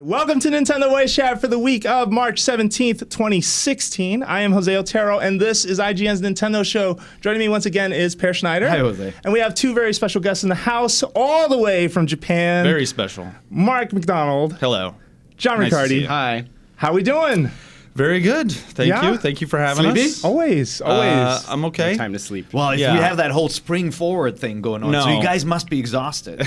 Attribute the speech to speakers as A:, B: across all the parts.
A: Welcome to Nintendo Voice Chat for the week of March 17th, 2016. I am Jose Otero, and this is IGN's Nintendo Show. Joining me once again is Per Schneider.
B: Hi, Jose.
A: And we have two very special guests in the house, all the way from Japan.
C: Very special.
A: MacDonald.
C: Hello.
A: John
C: Nice to
A: Ricciardi.
C: see you.
B: Hi.
A: How we doing?
C: Very good. Thank
A: Yeah?
C: you. Thank you for having
B: Sleepy?
C: us.
A: Always.
C: I'm okay.
B: Time to sleep.
D: Well, if
C: Yeah.
D: we have that whole spring forward thing going on, so
C: No.
D: you guys must be exhausted.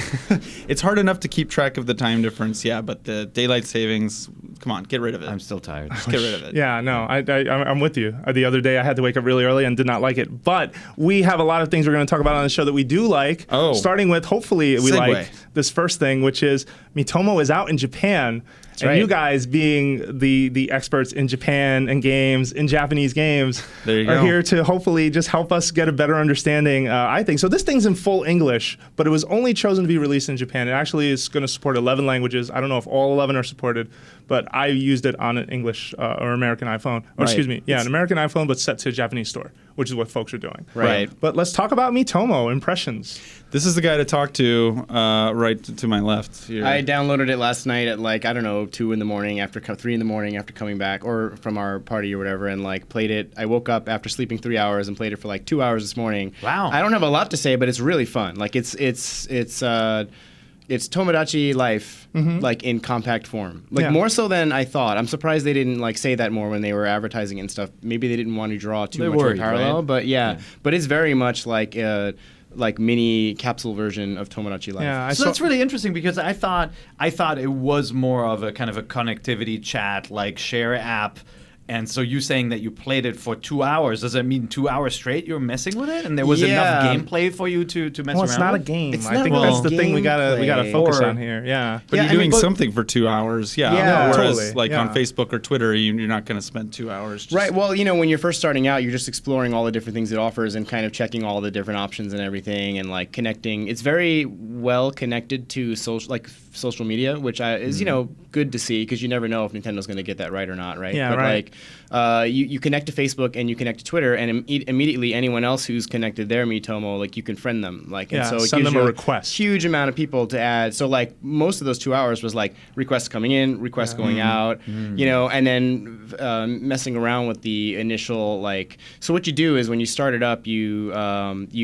C: It's hard enough to keep track of the time difference, yeah, but the daylight savings, come on, get rid of it.
D: I'm still tired.
C: Just get rid of it.
A: Yeah, no, I'm with you. The other day I had to wake up really early and did not like it. But we have a lot of things we're going to talk about on the show that we do like.
C: Oh.
A: Starting with, hopefully, we
C: Segue.
A: like this first thing, which is Miitomo is out in Japan. And
B: right.
A: you guys, being the experts in Japan and games, in Japanese games,
C: There you
A: are
C: go.
A: here to hopefully just help us get a better understanding, I think. So this thing's in full English, but it was only chosen to be released in Japan. It actually is going to support 11 languages. I don't know if all 11 are supported, but I used it on an English or American iPhone. Or excuse me, yeah, an American iPhone, but set to a Japanese store, which is what folks are doing.
C: Right.
A: But let's talk about Miitomo, impressions.
C: This is the guy to talk to right to my left here.
B: I downloaded it last night at 2 in the morning, 3 in the morning after coming back, or from our party or whatever, and played it. I woke up after sleeping 3 hours and played it for 2 hours this morning.
D: Wow.
B: I don't have a lot to say, but it's really fun. It's Tomodachi Life, in compact form.
A: Yeah.
B: More so than I thought. I'm surprised they didn't say that more when they were advertising and stuff. Maybe they didn't want to draw too
D: They're
B: much of a
D: worried,
B: parallel,
D: right?
B: but yeah. But it's very much mini capsule version of Tomodachi Life.
A: Yeah,
D: So that's really interesting because I thought it was more of a kind of a connectivity chat, share app. And so you saying that you played it for 2 hours, does that mean 2 hours straight you were messing with it? And there was enough gameplay for you to mess
A: Well,
D: around
A: it's not a
D: with?
A: game.
B: It's
A: I
B: not
A: think
B: a
A: that's the thing we gotta
B: gameplay.
A: focus
D: Or-
A: on here. Yeah.
C: but
B: Yeah,
C: you're
B: I mean,
C: doing
B: but-
C: something for 2 hours, yeah.
B: Yeah.
C: Whereas,
A: Totally,
C: on
A: yeah.
C: Facebook or Twitter, you're not going to spend 2 hours. Just,
B: Right. Well, when you're first starting out, you're just exploring all the different things it offers and kind of checking all the different options and everything and connecting. It's very well connected to social media, which is good to see because you never know if Nintendo's going to get that right or not, right?
A: Yeah,
B: but
A: right.
B: You connect to Facebook and you connect to Twitter, and immediately anyone else who's connected their Miitomo, you can friend them,
A: Yeah,
B: and so it
A: send
B: gives
A: them a
B: you
A: request.
B: huge amount of people to add. So most of those 2 hours was requests coming in, requests going out, and then messing around with the initial So what you do is when you start it up, you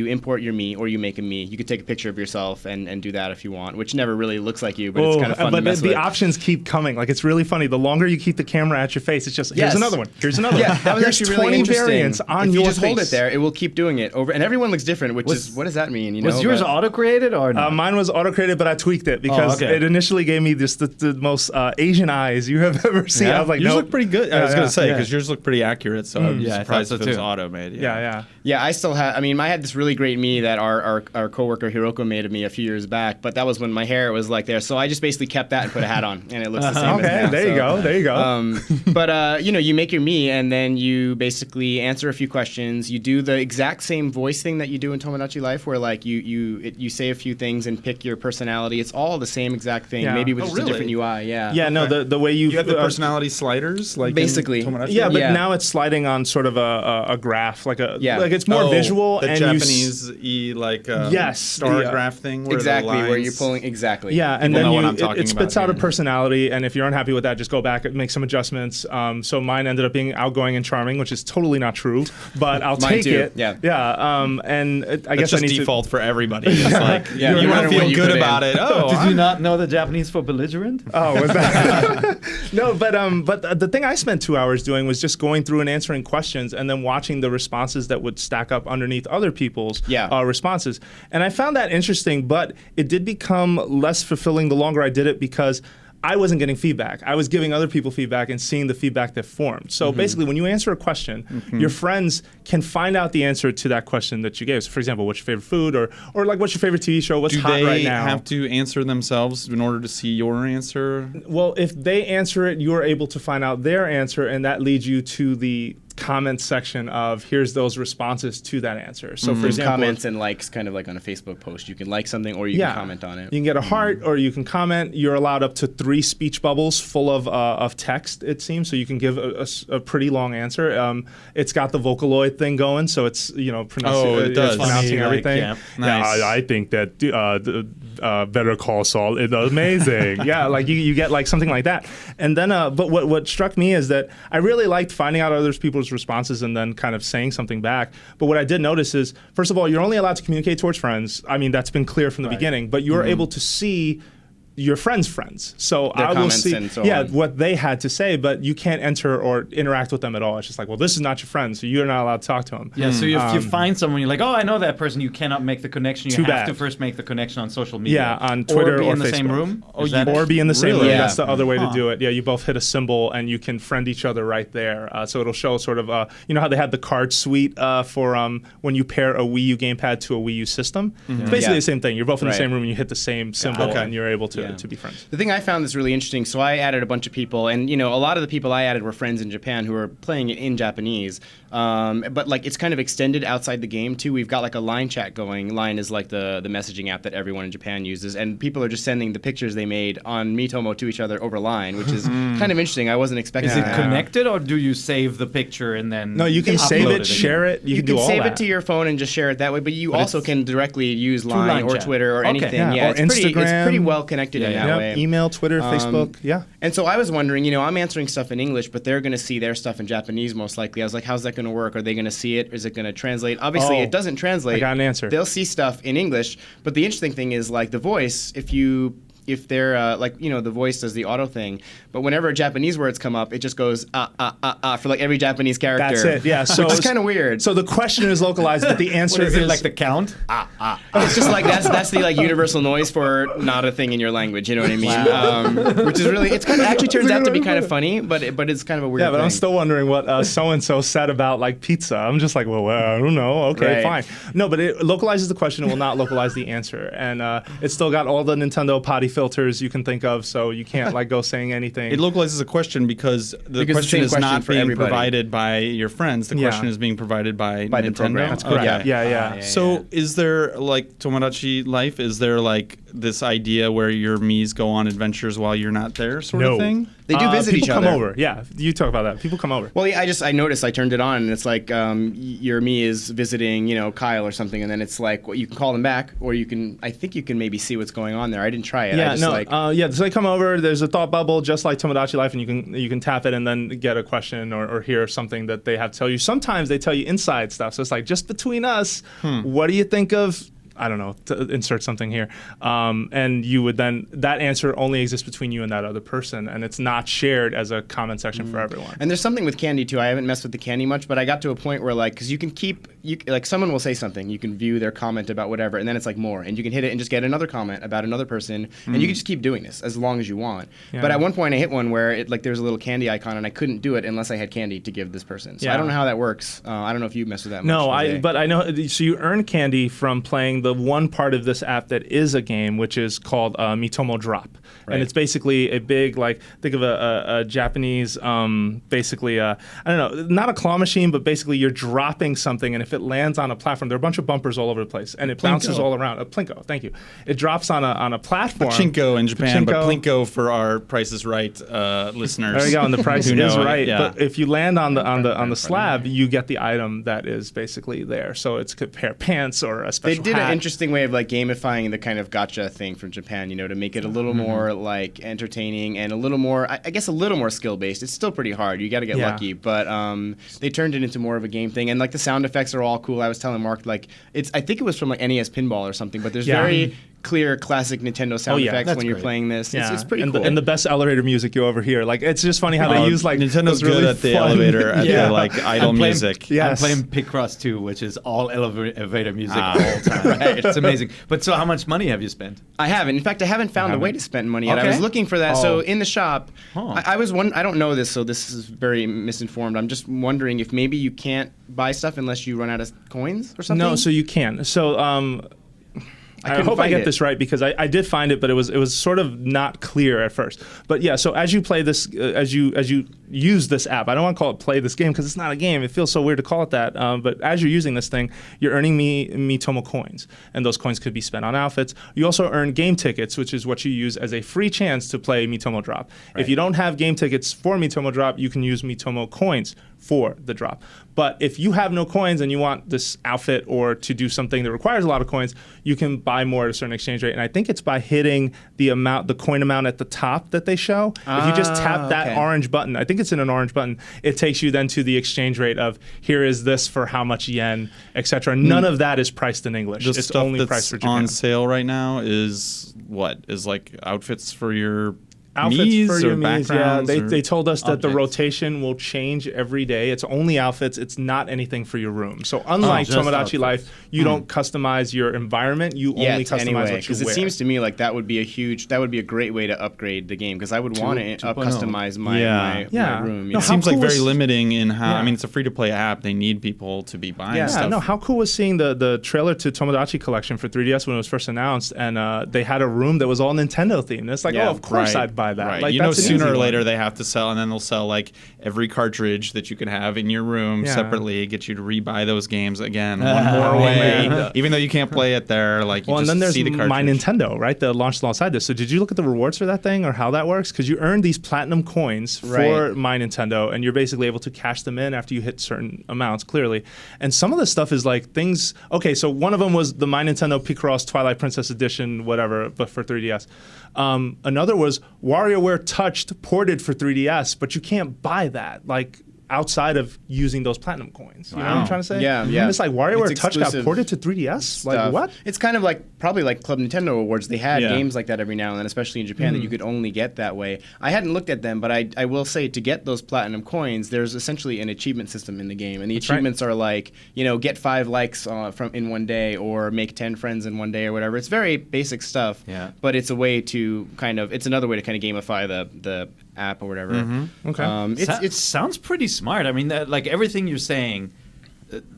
B: import your Mii or you make a Mii. You could take a picture of yourself and do that if you want, which never really looks like you, but it's kind of fun to mess
A: the
B: with.
A: options keep coming. It's really funny. The longer you keep the camera at your face, it's just here's
B: Yes.
A: another one. Here's another
B: Yeah,
A: one.
B: that was
A: Here's
B: actually really
A: 20
B: interesting.
A: variants on
B: if
A: your
B: you just hold
A: face.
B: it there, it will keep doing it over, and everyone looks different. Which is what does that mean?
D: Was yours
B: but-
D: auto-created or not?
A: Mine was auto-created, but I tweaked it because
D: okay.
A: it initially gave me the most Asian eyes you have ever seen. I was like,
C: yours
A: nope.
C: look pretty good. I was
A: Yeah,
C: going to say,
A: yeah.
C: because yours look pretty accurate, so I'm
D: Yeah, I
C: surprised
D: thought
C: if
D: so
C: it was
D: too.
C: auto-made.
A: Yeah.
B: Yeah, I still have. I had this really great Mii that our coworker Hiroko made of me a few years back, but that was when my hair was there. So I just basically kept that and put a hat on, and it looks the same.
A: Okay,
B: as now,
A: there you go. There you go.
B: But you make your Mii, and then you basically answer a few questions. You do the exact same voice thing that you do in Tomodachi Life, where you say a few things and pick your personality. It's all the same exact thing,
A: Yeah.
B: maybe with
C: Oh,
B: just
C: really?
B: a different UI. Yeah.
A: Yeah, no, the way you
C: You have the personality sliders, in
B: Basically.
C: Tomodachi?
A: Yeah, but
B: Yeah.
A: now it's sliding on sort of a graph,
B: Yeah.
A: it's more visual
C: the
A: and
C: Japanese
A: Yes,
C: star
A: the,
C: graph thing. Where
B: Exactly,
C: the
B: where you're
C: lines-
B: pulling exactly.
A: Yeah, and
C: People
A: then
C: know what I'm talking
A: it spits
C: about
A: out a
C: here.
A: personality, and if you're unhappy with that, just go back and make some adjustments. So mine ended up being outgoing and charming, which is totally not true, but I'll
B: Mine
A: take
B: too,
A: it.
B: yeah.
A: I guess
C: That's
A: I
C: just
A: need
C: default for everybody. It's
B: Yeah,
C: you
B: no
C: want
B: matter
C: to
B: what
C: feel
B: you
C: good
B: put
C: about
B: in.
C: it. Oh,
D: Did you not know the Japanese for belligerent?
A: Oh, was that? No, but the thing I spent 2 hours doing was just going through and answering questions, and then watching the responses that would stack up underneath other people's responses. And I found that interesting, but it did become less fulfilling the longer I did it because I wasn't getting feedback. I was giving other people feedback and seeing the feedback that formed. So basically, when you answer a question, your friends can find out the answer to that question that you gave. So, for example, what's your favorite food, or what's your favorite TV show? What's
C: do
A: hot
C: they
A: right now?
C: have to answer themselves in order to see your answer?
A: Well, if they answer it, you're able to find out their answer, and that leads you to the comment section of here's those responses to that answer. So for example,
B: comments and likes, kind of like on a Facebook post. You can like something or you can comment on it.
A: You can get a heart or you can comment. You're allowed up to 3 speech bubbles full of text, it seems, so you can give a pretty long answer. It's got the Vocaloid thing going, so it's pronouncing everything.
C: Like, nice.
A: I think that Better Call Saul is amazing. Yeah, like you get like something like that. And then, but what struck me is that I really liked finding out other people's responses and then kind of saying something back. But what I did notice is, first of all, you're only allowed to communicate towards friends. I mean, that's been clear from the beginning, but you're able to see your friends. So
B: their
A: I will
B: comments
A: see
B: and so on.
A: what they had to say, but you can't enter or interact with them at all. It's just like, well, this is not your friend, so you're not allowed to talk to them.
D: Yeah, so if you find someone, you're like, oh, I know that person, you cannot make the connection. You have to first make the connection on social media.
A: Yeah, on Twitter or
D: be in the
A: Facebook.
D: same room.
A: Or be in the same room.
B: Yeah.
A: That's the other way to do it. Yeah, you both hit a symbol and you can friend each other right there. So it'll show sort of, you know how they had the card suite for when you pair a Wii U gamepad to a Wii U system? It's basically the same thing. You're both in the same room and you hit the same symbol and you're able to be friends.
B: The thing I found this really interesting, so I added a bunch of people, and a lot of the people I added were friends in Japan who were playing it in Japanese. But like it's kind of extended outside the game too. We've got like a Line chat going. Line is like the messaging app that everyone in Japan uses, and people are just sending the pictures they made on Miitomo to each other over Line, which is kind of interesting. I wasn't expecting.
D: Is it connected, or do you save the picture and then?
A: No, you can save it, share it. You can do all
B: save
A: that.
B: it to your phone and just share it that way. But you also can directly use Line or
D: chat.
B: Twitter or anything.
A: Yeah, or
B: it's
A: Instagram.
B: pretty well connected in that way.
A: Email, Twitter, Facebook. Yeah.
B: And so I was wondering, I'm answering stuff in English, but they're going to see their stuff in Japanese most likely. I was like, how's that going to work? Are they going to see it? Is it going to translate? Obviously, it doesn't translate.
A: I got an answer.
B: They'll see stuff in English, but the interesting thing is like the voice, if they're the voice does the auto thing, but whenever Japanese words come up, it just goes for like every Japanese character.
A: That's it. Yeah. So
B: which is kind of weird.
A: So the question is localized, but the answer
D: is it like the count?
B: It's just like that's the like universal noise for not a thing in your language. You know what I mean? Which is really actually turns out to be kind of funny, but it's kind of a weird.
A: Yeah, but
B: thing.
A: I'm still wondering what so and so said about like pizza. I'm just like, well, I don't know. Okay, fine. No, but it localizes the question. It will not localize the answer, and it's still got all the Nintendo potty filters you can think of, so you can't like go saying anything.
C: It localizes a question because the question is not being
B: everybody.
C: Provided by your friends. The question is being provided by Nintendo.
B: The program.
A: That's correct.
C: Okay.
A: Yeah.
C: So is there like Tomodachi Life? Is there like this idea where your Miis go on adventures while you're not there, sort of thing?
B: They do visit each other.
A: People come over. Yeah, you talk about that. People come over.
B: Well, yeah, I noticed. I turned it on, and it's like your Mii is visiting, Kyle or something, and then it's like you can call them back, or I think you can maybe see what's going on there. I didn't try it.
A: Yeah, so they come over. There's a thought bubble, just like Tomodachi Life, and you can tap it and then get a question or hear something that they have to tell you. Sometimes they tell you inside stuff, so it's like just between us. What do you think of? I don't know, to insert something here. And you would then, that answer only exists between you and that other person, and it's not shared as a comment section for everyone.
B: And there's something with candy too. I haven't messed with the candy much, but I got to a point where because you can like someone will say something, you can view their comment about whatever, and then it's like more, and you can hit it and just get another comment about another person, and you can just keep doing this as long as you want. Yeah. But at one point I hit one where there's a little candy icon, and I couldn't do it unless I had candy to give this person. So I don't know how that works. I don't know if you mess with that much.
A: No, but I know, so you earn candy from playing the one part of this app that is a game, which is called Miitomo Drop. Right. And it's basically a big, think of a Japanese, basically, I don't know, not a claw machine, but basically you're dropping something, and if it lands on a platform, there are a bunch of bumpers all over the place, and it bounces all around. Plinko, thank you. It drops on a platform.
C: Pachinko in Japan, but Plinko for our Price is Right listeners.
A: There you go, and the price is right.
C: Yeah.
A: But if you land on the slab, you get the item that is basically there. So it's a pair of pants or a special hat.
B: They did an interesting way of gamifying the kind of gacha thing from Japan, to make it a little more entertaining and a little more, I guess, a little more skill based. It's still pretty hard. You got to get lucky, but they turned it into more of a game thing, and the sound effects are all cool. I was telling Mark I think it was from NES Pinball or something, but there's very clear classic Nintendo sound effects when you're playing this. It's pretty cool.
A: And the best elevator music you ever hear. It's just funny how they use
C: Nintendo's good
A: really
C: at the elevator, at the idle music.
D: I'm playing Picross 2, which is all elevator music all the time. Right. It's amazing. But so how much money have you spent?
B: I haven't. In fact, I haven't found a way to spend money yet. I was looking for that. So in the shop, I don't know this, so this is very misinformed. I'm just wondering if maybe you can't buy stuff unless you run out of coins or something?
A: No, so you can. So I hope I get this right because I did find it, but it was sort of not clear at first. But yeah, so as you play this, as you use this app, I don't want to call it play this game because it's not a game. It feels so weird to call it that. But as you're using this thing, you're earning Miitomo coins, and those coins could be spent on outfits. You also earn game tickets, which is what you use as a free chance to play Miitomo Drop. Right. If you don't have game tickets for Miitomo Drop, you can use Miitomo coins for the drop. But if you have no coins and you want this outfit or to do something that requires a lot of coins, you can buy more at a certain exchange rate. And I think it's by hitting the coin amount at the top that they show. If you just tap that orange button, I think it's in an orange button, it takes you then to the exchange rate of here is this for how much yen, etc. None of that is priced in English.
C: The
A: it's
C: stuff
A: only
C: that's
A: priced for Japan.
C: on sale right now is what? Is like outfits for your
A: outfits for your Miis, yeah.
C: backgrounds
A: They told us that the
D: objects.
A: rotation will change every day. It's only outfits. It's not anything for your room. So unlike
D: just
A: Tomodachi
D: outfits.
A: Life, you don't customize your environment. You only customize
B: anyway,
A: what you
B: because
A: wear.
B: it seems to me like that would be a great way to upgrade the game because I would want to
D: 2.0.
B: customize my room.
A: No,
C: It
A: how
C: seems like
A: cool
C: very
A: is-
C: limiting in how.
A: Yeah.
C: I mean, it's a free-to-play app. They need people to be buying
A: Yeah,
C: stuff.
A: no, how cool was seeing the trailer to Tomodachi Collection for 3DS when it was first announced, and they had a room that was all Nintendo themed. It's like, of course I'd buy that.
C: Right.
A: Like,
C: you know,
A: that's an
C: sooner
A: easy
C: or
A: one.
C: later they have to sell, and then they'll sell like every cartridge that you can have in your room separately, get you to rebuy those games again one more way, even though you can't play it there. Like, you
A: Well, and
C: just
A: then there's
C: see the cartridge.
A: My Nintendo, right? That launched alongside this. So did you look at the rewards for that thing or how that works? Because you earn these platinum coins for My Nintendo, and you're basically able to cash them in after you hit certain amounts, clearly. And some of the stuff is like things. Okay, so one of them was the My Nintendo Picross Twilight Princess Edition, whatever, but for 3DS. Another was WarioWare Touched ported for 3DS, but you can't buy that. Like, outside of using those platinum coins. You know what I'm trying to say?
B: Yeah, yeah.
A: It's like WarioWare
B: It's
A: Touch got
B: exclusive
A: ported to 3DS? Like,
B: stuff.
A: what?
B: It's kind of like probably like Club Nintendo Awards. They had games like that every now and then, especially in Japan, that you could only get that way. I hadn't looked at them, but I will say to get those platinum coins, there's essentially an achievement system in the game, and the achievements are like, get 5 likes in one day or make 10 friends in one day or whatever. It's very basic stuff, but it's a way to it's another way to kind of gamify the app or whatever.
A: Okay.
D: It sounds pretty smart. I mean, like everything you're saying,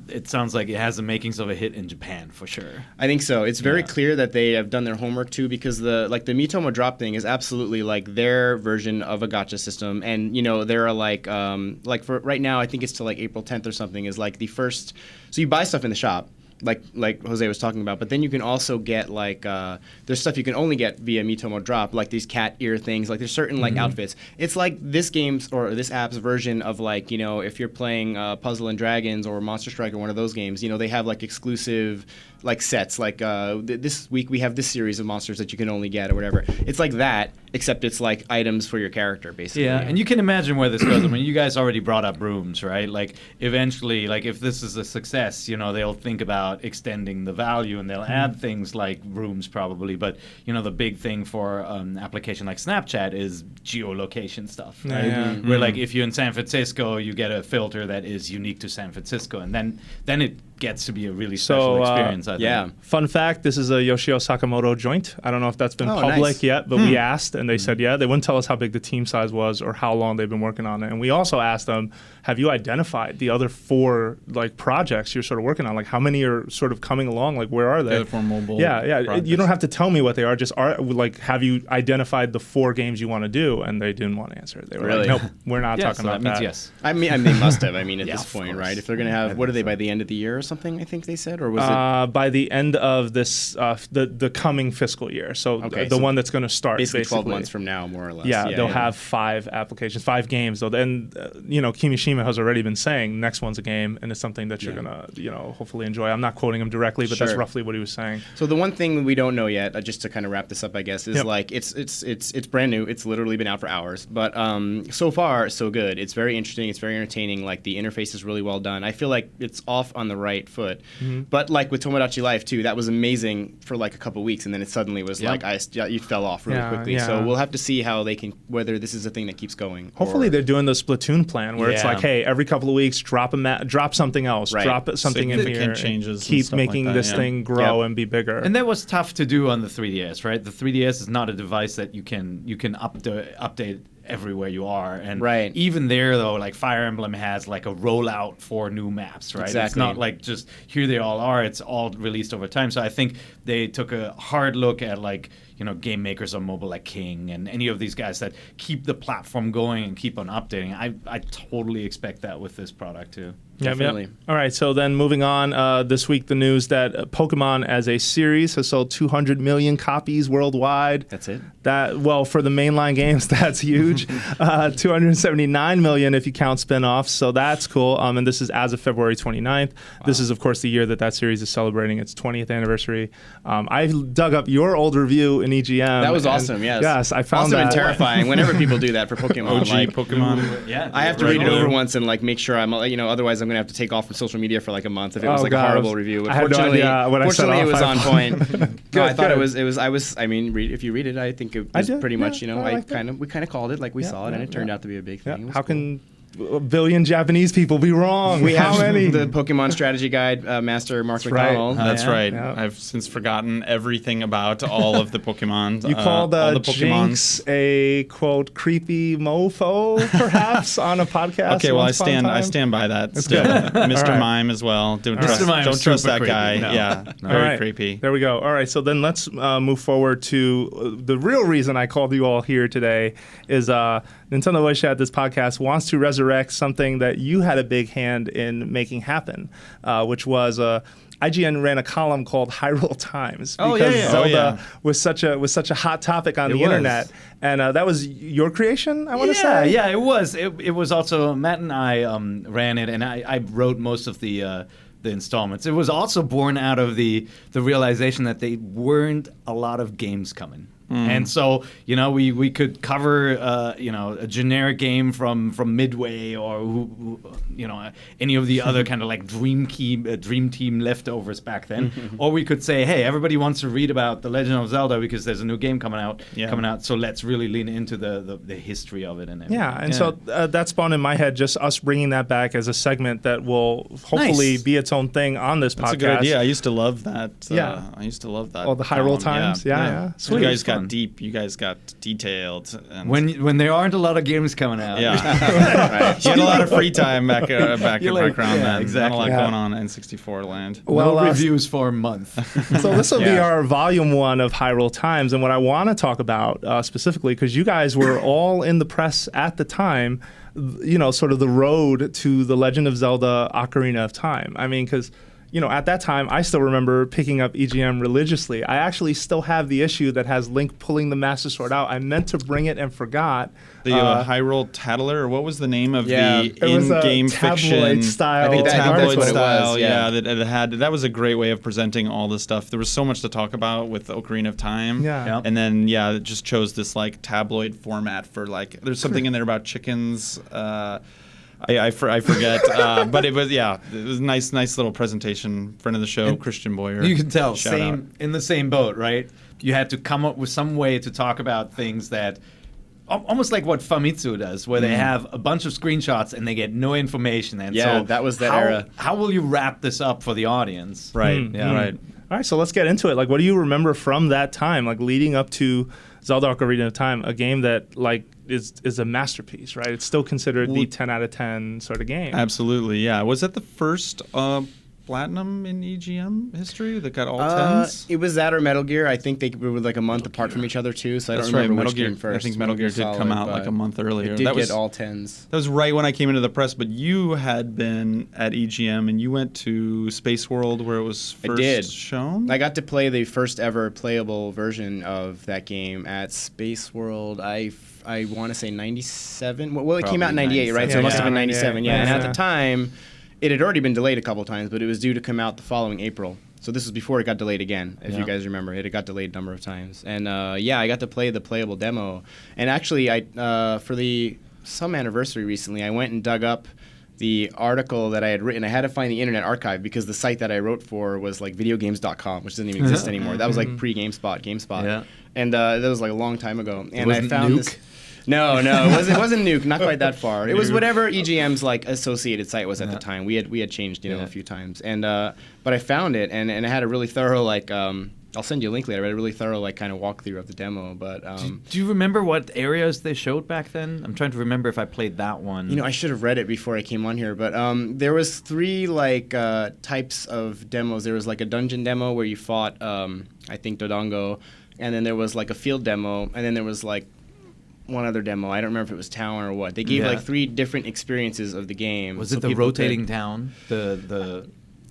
D: it sounds like it has the makings of a hit in Japan for sure.
B: I think so. It's very clear that they have done their homework too, because the Miitomo drop thing is absolutely like their version of a gacha system, and there are like for right now, I think it's till like April 10th or something is like the first. So you buy stuff in the shop. Like Jose was talking about, but then you can also get there's stuff you can only get via Miitomo Drop, like these cat ear things. Like there's certain outfits. It's like this game's or this app's version of if you're playing Puzzle and Dragons or Monster Strike or one of those games, they have like exclusive sets. Like this week we have this series of monsters that you can only get or whatever. It's like that, except it's like items for your character basically.
D: Yeah, and you can imagine where this goes. I mean, you guys already brought up rooms, right? Like eventually, like if this is a success, they'll think about extending the value and they'll add things like rooms probably. But the big thing for an application like Snapchat is geolocation stuff, right? Where like if you're in San Francisco, you get a filter that is unique to San Francisco, and then it gets to be a really special experience. I think.
A: Fun fact: this is a Yoshio Sakamoto joint. I don't know if that's been public
B: nice.
A: yet, but we asked, and they said they wouldn't tell us how big the team size was or how long they've been working on it. And we also asked them, have you identified the other 4 projects you're sort of working on? Like how many are sort of coming along? Like where are they?
C: The other 4 mobile.
A: You don't have to tell me what they are. Just have you identified the 4 games you want to do? And they didn't want to answer. They were like, nope, we're not talking about
D: that.
A: that.
D: Means yes.
B: I mean, they must have. I mean, at this point,
D: course.
B: right? If they're gonna have, what are they by the end of the year or something? I think they said, or was it
A: by the end of this the coming fiscal year? So the one that's going to start
B: basically 12 months from now, more or less.
A: Yeah, they'll have 5 applications, 5 games. Though, then Kimishima has already been saying next one's a game, and it's something that you're gonna hopefully enjoy. I'm not quoting him directly, but that's roughly what he was saying.
B: So the one thing we don't know yet, just to kind of wrap this up, I guess, is like it's brand new. It's literally been out for hours, but so far so good. It's very interesting. It's very entertaining. Like the interface is really well done. I feel like it's off on the right foot, but like with Tomodachi Life too, that was amazing for like a couple weeks, and then it suddenly was you fell off really quickly.
A: Yeah.
B: So we'll have to see how whether this is a thing that keeps going.
A: Hopefully they're doing the Splatoon plan where it's like, hey, every couple of weeks drop something else, drop something in here,
C: changes,
A: keep making this thing grow and be bigger.
D: And that was tough to do on the 3DS, right? The 3DS is not a device that you can update everywhere you are. And
B: Right.
D: even there, though, like Fire Emblem has like a rollout for new maps, right?
B: Exactly.
D: It's not like just here they all are. It's all released over time. So I think they took a hard look at like, game makers on mobile like King and any of these guys that keep the platform going and keep on updating. I totally expect that with this product too.
B: Definitely.
A: Yep. All right, so then moving on, this week the news that Pokemon as a series has sold 200 million copies worldwide.
B: That's it?
A: For the mainline games, that's huge. 279 million if you count spin-offs, so that's cool. And this is as of February 29th. Wow. This is, of course, the year that series is celebrating its 20th anniversary. I dug up your old review in EGM.
B: That was awesome, yes.
A: Yes, I found
B: awesome
A: that.
B: and terrifying whenever people do that for Pokemon.
C: OG Pokemon.
D: Yeah,
B: I have to read it over once and make sure I'm, otherwise I'm going to have to take off from social media for a month if it was a horrible review. But fortunately, it was on point. No, I thought it was. If you read it, I think it was pretty much. We kind of called it like we saw it, and it turned out to be a big thing.
A: How can a billion Japanese people be wrong?
B: We have
A: many?
B: The Pokemon strategy guide master Mark MacDonald.
C: That's right. Yeah. I've since forgotten everything about all of the Pokemon.
A: You called Jinx a quote creepy mofo, perhaps, on a podcast.
C: Okay, well I stand by that. Still, Mr. Right. Mime as well. Don't trust that
D: creepy.
C: guy.
D: No.
C: Yeah, very creepy.
A: There we go. All right, so then let's move forward to the real reason I called you all here today is Nintendo Wish at this podcast wants to resurrect something that you had a big hand in making happen, which was IGN ran a column called Hyrule Times because Zelda was such a hot topic on the internet, and that was your creation. I want to say.
D: Yeah, it was. It was also Matt and I ran it, and I wrote most of the installments. It was also born out of the realization that there weren't a lot of games coming. And so, we could cover, a generic game from Midway or, any of the other kind of like Dream Team leftovers back then. Or we could say, hey, everybody wants to read about The Legend of Zelda because there's a new game coming out. So let's really lean into the history of it and everything.
A: Yeah, and so that spawned in my head just us bringing that back as a segment that will hopefully be its own thing on this podcast.
C: That's a good idea. I used to love that. I used to love that.
A: Oh, the Hyrule Times? Yeah.
C: Sweet. You guys got deep. You guys got detailed. And
D: when there aren't a lot of games coming out.
C: Yeah. Right. You had a lot of free time back in background then.
D: Exactly.
C: Not a lot going on in N64 land.
D: Well, no reviews for a month.
A: So this will be our volume 1 of Hyrule Times. And what I want to talk about specifically, because you guys were all in the press at the time, sort of the road to The Legend of Zelda Ocarina of Time. I mean, because at that time, I still remember picking up EGM religiously. I actually still have the issue that has Link pulling the Master Sword out. I meant to bring it and forgot.
C: The Hyrule Tattler, or what was the name of the in-game fiction?
A: Tabloid style.
C: I think tabloid
B: that's
C: style,
B: what it was,
C: that was a great way of presenting all this stuff. There was so much to talk about with Ocarina of Time.
A: Yeah.
C: And then, it just chose this tabloid format for there's something in there about chickens. I forget, but it was a nice little presentation. Friend of the show, and Christian Boyer.
D: You can tell,
C: out.
D: In the same boat, right? You had to come up with some way to talk about things that, almost like what Famitsu does, where they have a bunch of screenshots and they get no information. And so
B: that was that era.
D: How will you wrap this up for the audience?
C: Right. Right.
A: All right, so let's get into it. What do you remember from that time, leading up to Zelda Ocarina of Time, a game that is a masterpiece, right? It's still considered the 10 out of 10 sort of game.
C: Absolutely, yeah. Was that the first platinum in EGM history that got all 10s?
B: It was that or Metal Gear. I think they were a month apart from each other too, so I don't remember
C: Metal
B: which
C: Gear,
B: came first.
C: I think Metal Gear did come out a month earlier.
B: It did get all 10s.
C: That was right when I came into the press, but you had been at EGM and you went to Space World where it was first shown?
B: I got to play the first ever playable version of that game at Space World. I want to say 97. Well, it came out in 98, right? So it must have been 97. Yeah. And at the time, it had already been delayed a couple times, but it was due to come out the following April. So this was before it got delayed again, if you guys remember. It got delayed a number of times. And I got to play the playable demo. And actually, for some anniversary recently, I went and dug up the article that I had written. I had to find the Internet Archive because the site that I wrote for was videogames.com, which doesn't even exist anymore. That was pre-GameSpot. Yeah. And that was a long time ago. And I found this. No, it wasn't Nuke, not quite that far. It was whatever EGM's associated site was at the time. We had changed a few times, and but I found it, and I had a really thorough I'll send you a link later. I read a really thorough like kind of walkthrough of the demo. But
D: do you remember what areas they showed back then? I'm trying to remember if I played that one.
B: You know, I should have read it before I came on here. But there was 3 like types of demos. There was like a dungeon demo where you fought I think Dodongo, and then there was like a field demo, and then there was like one other demo. I don't remember if it was town or what. They gave like 3 different experiences of the game.
D: Was it the rotating town? The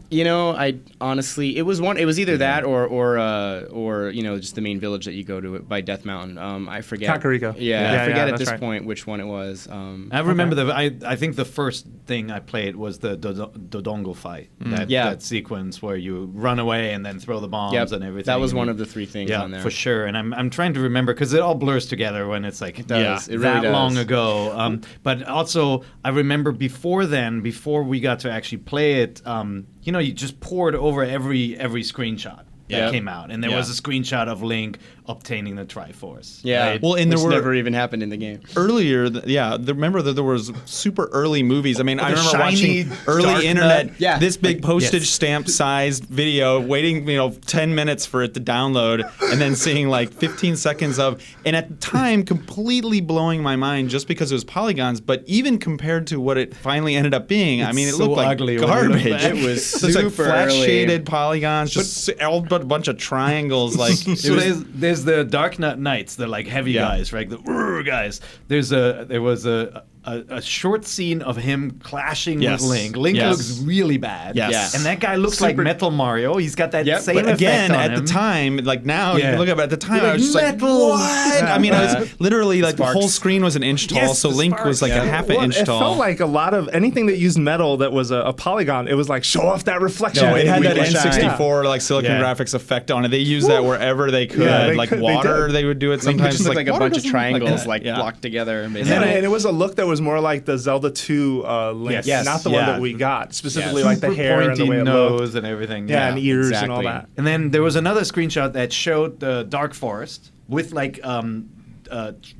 B: You know, I honestly, it was either that or you know, just the main village that you go to by Death Mountain. I forget.
A: Kakariko.
B: I forget at this point which one it was.
D: I remember I think the first thing I played was the Dodongo fight. That sequence where you run away and then throw the bombs and everything.
B: That was one of the 3 things on there.
D: For sure. And I'm trying to remember because it all blurs together when it's like
B: it does. It really
D: that
B: does.
D: long ago. But also I remember before we got to actually play it. You know, you just poured over every screenshot that came out, and there was a screenshot of Link obtaining the Triforce.
B: Yeah,
D: right?
C: Well, and
B: which
C: there were
B: never even happened in the game.
C: Earlier, remember that there was super early movies. I mean, I remember
D: shiny,
C: watching early internet,
B: nut.
C: this big postage stamp sized video, waiting 10 minutes for it to download, and then seeing like 15 seconds of, and at the time, completely blowing my mind just because it was polygons. But even compared to what it finally ended up being, I mean, it
D: so
C: looked like
D: ugly
C: garbage.
B: It was
C: So it's like
B: super
C: flat
B: early.
C: shaded polygons, just all but a bunch of triangles. Like
D: So there's the Dark Knights, the like heavy guys, right? The guys. There was a short scene of him clashing with Link. Link looks really bad.
C: Yes.
D: And that guy looks like Metal Mario. He's got that same
C: but
D: effect
C: again,
D: on
C: at
D: him.
C: the time, like now, you can look at it. At the time, I was just
D: Metal!
C: like, what? I mean, I was literally like
B: Sparks.
C: the whole screen was an inch tall,
D: Yes,
C: so
D: the
C: Link
D: sparks.
C: was like a half an inch
A: It
C: tall.
A: felt like a lot of anything that used metal that was a polygon. It was like show off that reflection.
C: No, it had that
B: wish I-
C: N64 like Silicon
D: Yeah.
C: graphics effect on it. They used that wherever they could.
A: Yeah, they
C: like
A: could- they
C: water,
A: did.
C: they would do it
B: It
C: sometimes.
B: just looked like a
C: water
B: bunch of
C: doesn't look
B: triangles
C: that.
B: like
C: Yeah.
B: blocked together.
A: And,
B: Basically.
A: and it was a look that was more like the Zelda 2 Link,
D: Yes.
A: not the one
D: Yeah.
A: that we got. Specifically,
B: Yes.
A: like the
D: Super
A: hair and the
D: pointy
A: way it
D: nose
A: looked.
D: and everything.
A: Yeah, and ears and all
B: exactly.
A: that.
D: And then there was another screenshot that showed the Dark Forest with like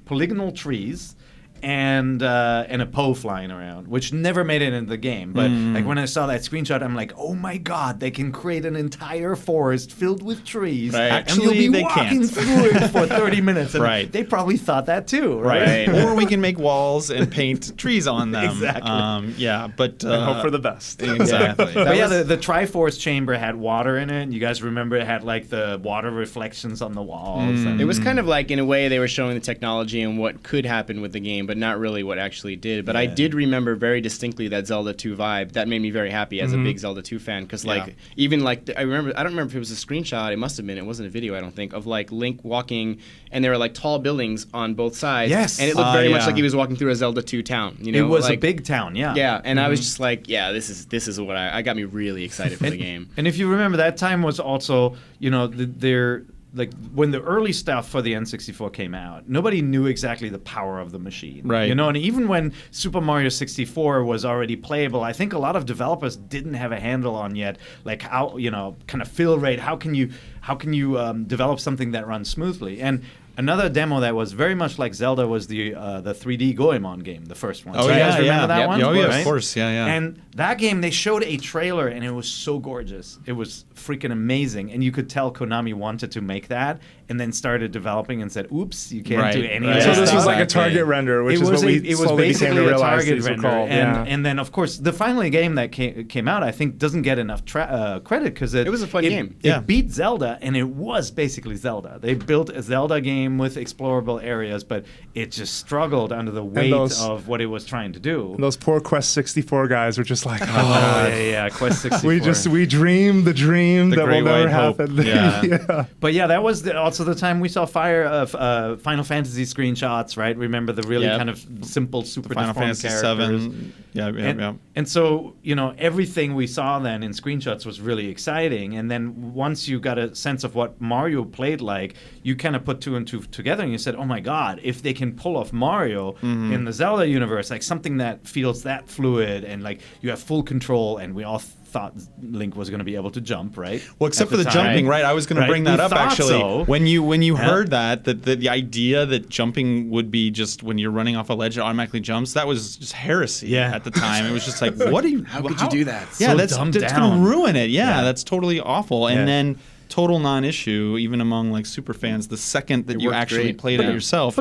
D: polygonal trees and a Poe flying around, which never made it into the game. But like when I saw that screenshot, I'm like, oh my god, they can create an entire forest filled with trees,
B: Right.
D: and you'll
C: Actually,
D: be
C: they
D: walking
C: can't.
D: through it for 30 minutes. And
C: Right.
D: they probably thought that too, right?
B: Right.
C: Or we can make walls and paint trees on them.
D: Exactly.
C: Yeah, but
A: And hope for the best.
C: exactly.
D: But yeah, the Triforce chamber had water in it. And you guys remember it had like the water reflections on the walls. And
B: It was kind of like, in a way, they were showing the technology and what could happen with the game, but not really what actually did. But I did remember very distinctly that Zelda 2 vibe. That made me very happy as a big Zelda 2 fan, because like even like I don't remember if it was a screenshot. It must have been. It wasn't a video, I don't think, of like Link walking, and there were like tall buildings on both sides.
D: Yes.
B: and it looked very much
C: yeah.
B: like he was walking through a Zelda 2 town. You know,
D: it was
B: like,
D: a big town, yeah.
B: Yeah, and I was just like, yeah, this is what I got me really excited for the game.
D: And if you remember, that time was also, you know, like when the early stuff for the N64 came out, nobody knew exactly the power of the machine.
C: Right.
D: You know, and even when Super Mario 64 was already playable, I think a lot of developers didn't have a handle on yet, like how, you know, kind of fill rate, how can you develop something that runs smoothly? And another demo that was very much like Zelda was the 3D Goemon game, the first one.
C: Oh,
D: So you
C: yeah,
D: guys remember
C: yeah.
D: that
C: Yep.
D: one?
C: Oh, yeah,
D: Right?
C: of course. Yeah, yeah.
D: And that game, they showed a trailer, and it was so gorgeous. It was freaking amazing. And you could tell Konami wanted to make that, and then started developing and said, oops, you can't do any
C: right.
D: of
A: So
D: that
A: this was
D: stuff.
A: like a target render, which is what we
D: it was
A: slowly became
D: basically
A: to
D: a
A: realize
D: target
A: these were
D: render.
A: called.
D: And then, of course, the final game that came out, I think, doesn't get enough credit because it
B: was a fun game.
C: Yeah.
D: It beat Zelda, and it was basically Zelda. They built a Zelda game with explorable areas, but it just struggled under the weight of what it was trying to do.
A: And those poor Quest 64 guys were just like, oh,
D: yeah, Quest 64.
A: we dreamed the dream
C: The
A: that will
C: great
A: never
C: white hope.
A: happen.
C: Yeah.
D: But yeah, that was also the time we saw Final Fantasy screenshots, right? Remember the really kind of simple, super
C: Final
D: deformed
C: Fantasy
D: characters.
C: 7. Yeah.
D: And so, you know, everything we saw then in screenshots was really exciting. And then once you got a sense of what Mario played like, you kind of put two and two together and you said, oh my God, if they can pull off Mario in the Zelda universe, like something that feels that fluid and like you have full control, and we all thought Link was going to be able to jump, right?
C: Well, except
D: At
C: for the jumping, right? I was going to bring that
D: We
C: up
D: thought
C: actually.
D: so.
C: When you heard that the idea that jumping would be just when you're running off a ledge, it automatically jumps. That was just heresy at the time. It was just like, what are you?
B: How could you do that?
C: Yeah,
D: So
C: that's
D: dumbed
C: going
D: down.
C: to ruin it. Yeah, that's totally awful. And then total non-issue, even among like super fans, the second that you actually played it yourself.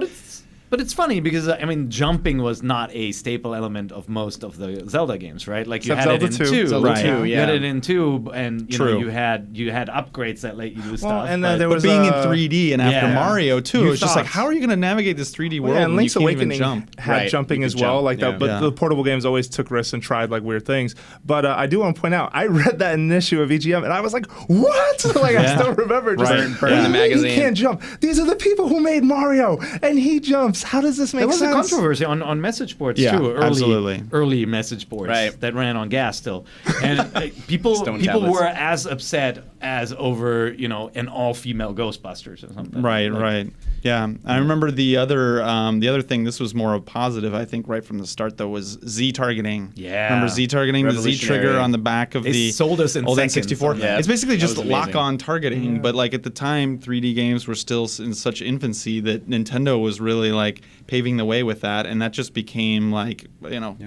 D: But it's funny because I mean, jumping was not a staple element of most of the Zelda games, right? Like you had
A: Zelda
D: it in
A: 2.
D: two,
B: Right.
D: You had it in 2, and you know, you had upgrades that let you do stuff.
A: And then there
C: But
A: was
C: being in 3D and after Mario too, it's just like,
A: thought-
C: how are you going to navigate this 3D world
A: and
C: when
A: Link's
C: you can't
A: Awakening
C: even jump?
A: had jumping
B: You
A: as
B: could
A: well,
B: jump,
A: like that. But
C: Yeah.
A: the portable games always took risks and tried like weird things. But I do want to point out, I read that in an issue of EGM, and I was like, what? Like I still remember, just
C: Right.
A: like,
B: Burn the magazine.
A: He can't jump. These are the people who made Mario, and he jumps. How does this make
D: There was
A: sense?
D: a controversy on message boards
C: Yeah,
D: too,
C: absolutely.
D: early message boards that ran on gas still, and people
B: tablets.
D: were as upset as over an all-female Ghostbusters or something.
C: Right. Yeah, I remember the other thing. This was more of positive, I think, right from the start though, was Z targeting.
D: Yeah.
C: Remember Z targeting, the Z
B: Revolutionary.
C: trigger on the back of
D: They
C: the
D: sold us in
C: old
D: seconds
C: N64.
D: on that.
C: It's basically
B: That
C: just
B: was amazing.
C: lock-on targeting, but like at the time, 3D games were still in such infancy that Nintendo was really like paving the way with that, and that just became like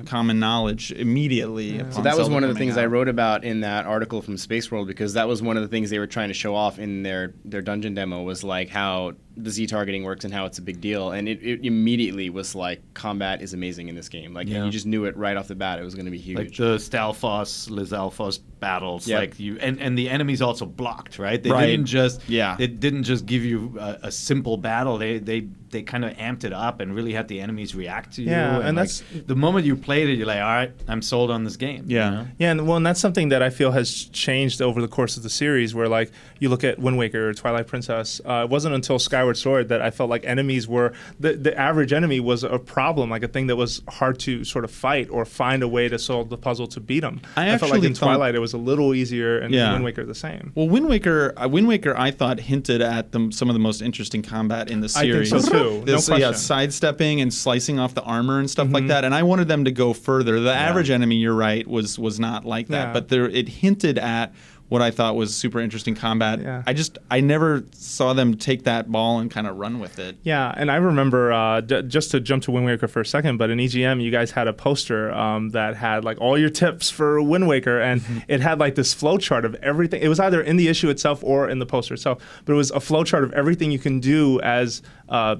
C: common knowledge immediately.
B: So that was one of the things I wrote about in that article from Space World, because that was one of the things they were trying to show off in their dungeon demo, was like how the Z targeting works and how it's a big deal. And it immediately was like, combat is amazing in this game. Like you just knew it right off the bat. It was going to be huge.
D: Like the Stalfos, Lizalfos battles,
B: Yep.
D: like and the enemies also blocked, right? They
C: Right.
D: didn't just
C: Yeah.
D: They didn't just give you a simple battle. They kind of amped it up and really had the enemies react to you.
A: Yeah, and
D: like,
A: that's-
D: the moment you played it, you're like, all right, I'm sold on this game.
C: Yeah.
D: you know?
A: Yeah, and that's something that I feel has changed over the course of the series, where like you look at Wind Waker or Twilight Princess, it wasn't until Skyward Sword that I felt like enemies were, the average enemy was a problem, like a thing that was hard to sort of fight or find a way to solve the puzzle to beat them. I felt like in Twilight it was a little easier, and Wind Waker the same.
C: Well, Wind Waker, I thought hinted at some of the most interesting combat in the series.
A: I think so too. No question.
C: Sidestepping and slicing off the armor and stuff like that. And I wanted them to go further. The average enemy, you're right, was not like that.
A: Yeah.
C: But it hinted at what I thought was super interesting combat.
A: Yeah.
C: I never saw them take that ball and kind of run with it.
A: Yeah, and I remember, just to jump to Wind Waker for a second, but in EGM, you guys had a poster that had like all your tips for Wind Waker, and it had like this flow chart of everything. It was either in the issue itself or in the poster itself, but it was a flow chart of everything you can do as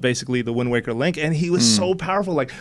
A: basically the Wind Waker Link, and he was so powerful. Like,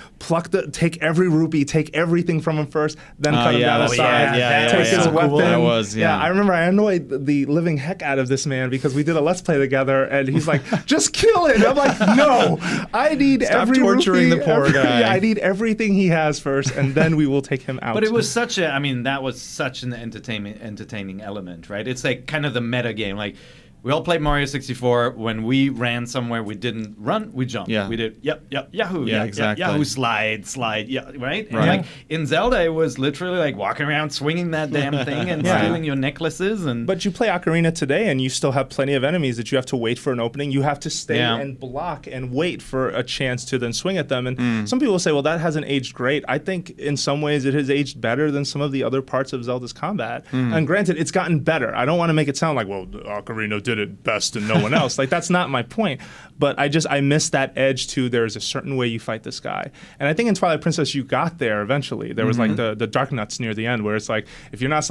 A: take every rupee, take everything from him first, then cut him down the side, take his weapon.
C: That was,
A: I remember I annoyed the living heck out of this man because we did a Let's Play together, and he's like, just kill it. And I'm like, no, I need
C: Stop torturing the poor guy.
A: Yeah, I need everything he has first, and then we will take him out.
D: But it was that was such an entertaining element, right? It's like kind of the meta game. Like, we all played Mario 64. When we ran somewhere, we didn't run, we jumped.
C: Yeah.
D: We did, Yahoo.
C: Yeah, exactly.
D: Yahoo, slide, yeah, right? And
C: Right.
D: like, in Zelda, it was literally like walking around swinging that damn thing and stealing your necklaces.
A: But you play Ocarina today, and you still have plenty of enemies that you have to wait for an opening. You have to stay and block and wait for a chance to then swing at them. And some people say, well, that hasn't aged great. I think in some ways it has aged better than some of the other parts of Zelda's combat. And granted, it's gotten better. I don't want to make it sound like, well, Ocarina did it best and no one else. Like, that's not my point. But I miss that edge to, there's a certain way you fight this guy. And I think in Twilight Princess you got there eventually. There was like the dark nuts near the end, where it's like, if you're not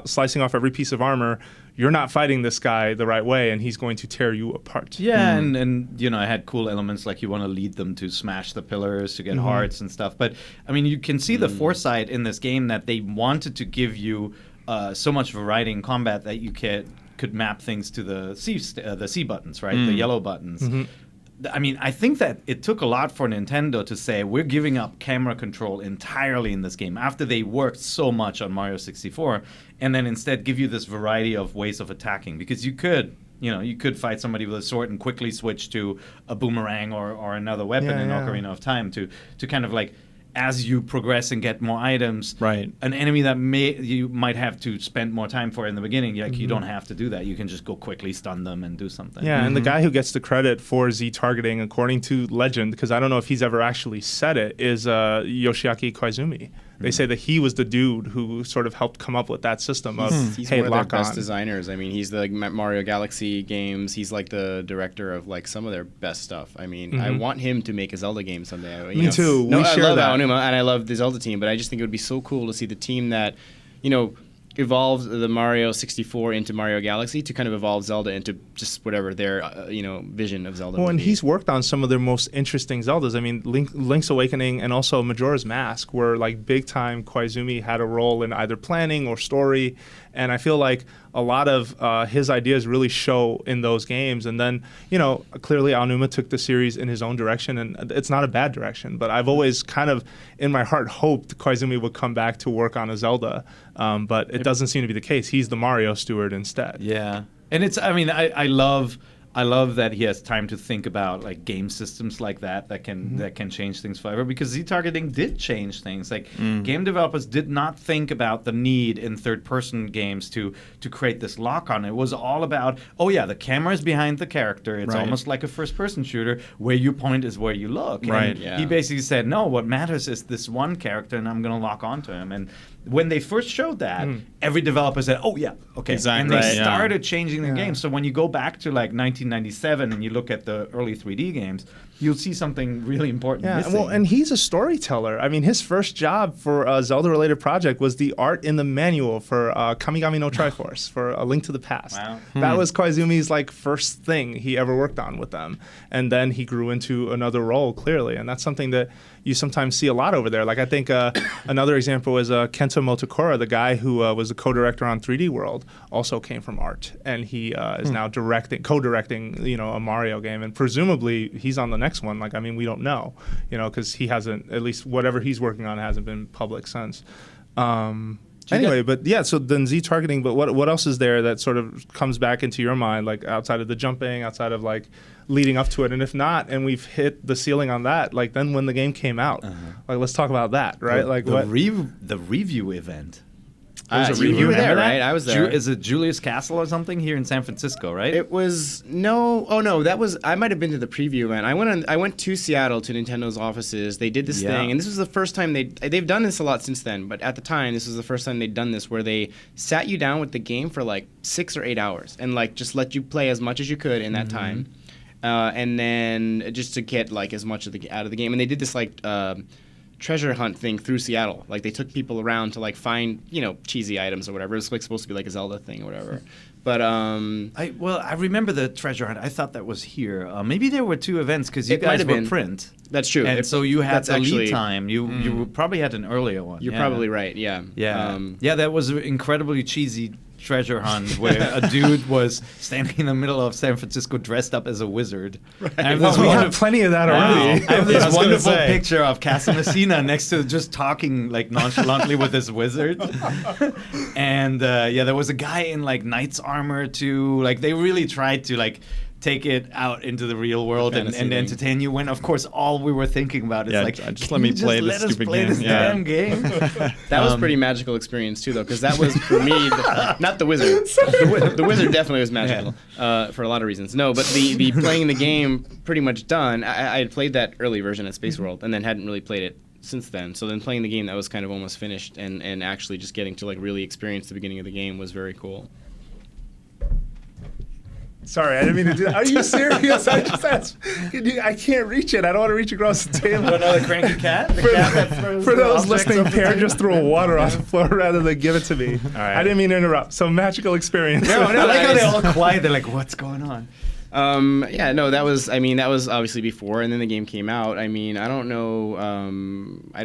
A: slicing off every piece of armor, you're not fighting this guy the right way, and he's going to tear you apart.
D: Yeah, and it had cool elements like you want to lead them to smash the pillars to get hearts and stuff. But I mean, you can see the foresight in this game that they wanted to give you so much variety in combat that you could map things to the C buttons, right? The yellow buttons. I mean, I think that it took a lot for Nintendo to say, we're giving up camera control entirely in this game after they worked so much on Mario 64, and then instead give you this variety of ways of attacking, because you could fight somebody with a sword and quickly switch to a boomerang or another weapon in Ocarina of Time to kind of like, as you progress and get more items,
C: right,
D: an enemy that you might have to spend more time for in the beginning, you don't have to do that. You can just go quickly stun them and do something.
A: Yeah, and the guy who gets the credit for Z targeting, according to legend, because I don't know if he's ever actually said it, is Yoshiaki Koizumi. They say that he was the dude who sort of helped come up with that system of,
B: he's
A: hey,
B: one of their
A: lock
B: best
A: on.
B: designers. I mean, he's the Mario Galaxy games. He's like the director of like some of their best stuff. I mean, I want him to make a Zelda game someday.
A: Me too.
B: No,
A: We
B: I
A: share
B: love
A: that.
B: Aonuma and I love the Zelda team, but I just think it would be so cool to see the team that, evolved the Mario 64 into Mario Galaxy to kind of evolve Zelda into just whatever their vision of Zelda.
A: Well, and
B: be.
A: he's worked on some of their most interesting Zeldas. I mean, Link's Awakening and also Majora's Mask were like big time. Koizumi had a role in either planning or story, and I feel like a lot of his ideas really show in those games. And then, clearly Aonuma took the series in his own direction, and it's not a bad direction. But I've always kind of, in my heart, hoped Koizumi would come back to work on a Zelda. But it doesn't seem to be the case. He's the Mario steward instead.
D: Yeah. And I love that he has time to think about like game systems like that can change things forever, because Z-targeting did change things. Like game developers did not think about the need in third-person games to create this lock-on. It was all about, the camera is behind the character. It's almost like a first-person shooter. Where you point is where you look.
C: Right.
D: And he basically said, no, what matters is this one character, and I'm going to lock onto him. And when they first showed that, every developer said, "Oh yeah, okay."
C: Exactly.
D: And they started changing the game. So when you go back to like 1997 and you look at the early 3D games, you'll see something really important missing.
A: Well, and he's a storyteller. I mean, his first job for a Zelda-related project was the art in the manual for Kamigami no Triforce, for A Link to the Past.
D: Wow.
A: That was Koizumi's like first thing he ever worked on with them. And then he grew into another role, clearly. And that's something that you sometimes see a lot over there. Like I think another example is Kento Motokura, the guy who was a co-director on 3D World, also came from art. And he is now co-directing, a Mario game. And presumably he's on the next one. Like, I mean, we don't know, because he hasn't, at least whatever he's working on hasn't been public since. Anyway, but yeah, so then Z-targeting, but what else is there that sort of comes back into your mind, like outside of the jumping, outside of like leading up to it? And if not, and we've hit the ceiling on that, like then when the game came out, like let's talk about that, right?
D: The review event.
B: You were there, right? I was there.
D: Is it Julius Castle or something here in San Francisco, right?
B: It was I might have been to the preview event. I went to Seattle to Nintendo's offices. They did this thing, and this was the first time they've done this a lot since then, but at the time this was the first time they'd done this, where they sat you down with the game for like 6 or 8 hours and like just let you play as much as you could in that time, and then just to get like as much out of the game. And they did this like treasure hunt thing through Seattle. Like they took people around to like find, cheesy items or whatever. It was like supposed to be like a Zelda thing or whatever. But
D: I remember the treasure hunt. I thought that was here. Maybe there were 2 events because you guys were print.
B: That's true.
D: And so you had the lead time. You probably had an earlier one.
B: You're probably right. Yeah.
D: Yeah. That was an incredibly cheesy treasure hunt where a dude was standing in the middle of San Francisco dressed up as a wizard.
A: Right. We have plenty of that already.
D: I have this wonderful picture of Casa Messina next to just talking like nonchalantly with this wizard. And there was a guy in like knight's armor too. Like they really tried to like take it out into the real world and entertain you, when of course all we were thinking about is
C: just let me play this stupid game.
D: This damn game.
B: That was a pretty magical experience too, though, because that was for me not the wizard. The wizard definitely was magical for a lot of reasons. No, but the playing the game pretty much done. I had played that early version at Space World and then hadn't really played it since then. So then playing the game that was kind of almost finished and actually just getting to like really experience the beginning of the game was very cool.
A: Sorry, I didn't mean to do that. Are you serious? I just asked. I can't reach it. I don't want to reach across the table.
D: Another cranky cat?
A: For those listening, Pear just threw water on the floor rather than give it to me. All right. I didn't mean to interrupt. So magical experience.
D: No, I like how they all quiet. They're like, what's going on?
B: That was obviously before, and then the game came out. I mean, I don't know. I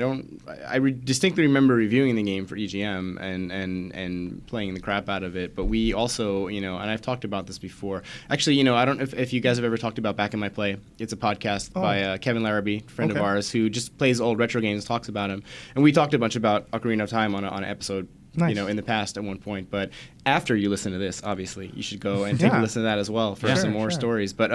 B: distinctly remember reviewing the game for EGM and playing the crap out of it. But we also, and I've talked about this before. Actually, I don't know if you guys have ever talked about Back in My Play. It's a podcast by Kevin Larrabee, a friend of ours, who just plays old retro games, talks about them. And we talked a bunch about Ocarina of Time on an episode. Nice. In the past at one point. But after you listen to this, obviously, you should go and take a listen to that as well for some more stories. But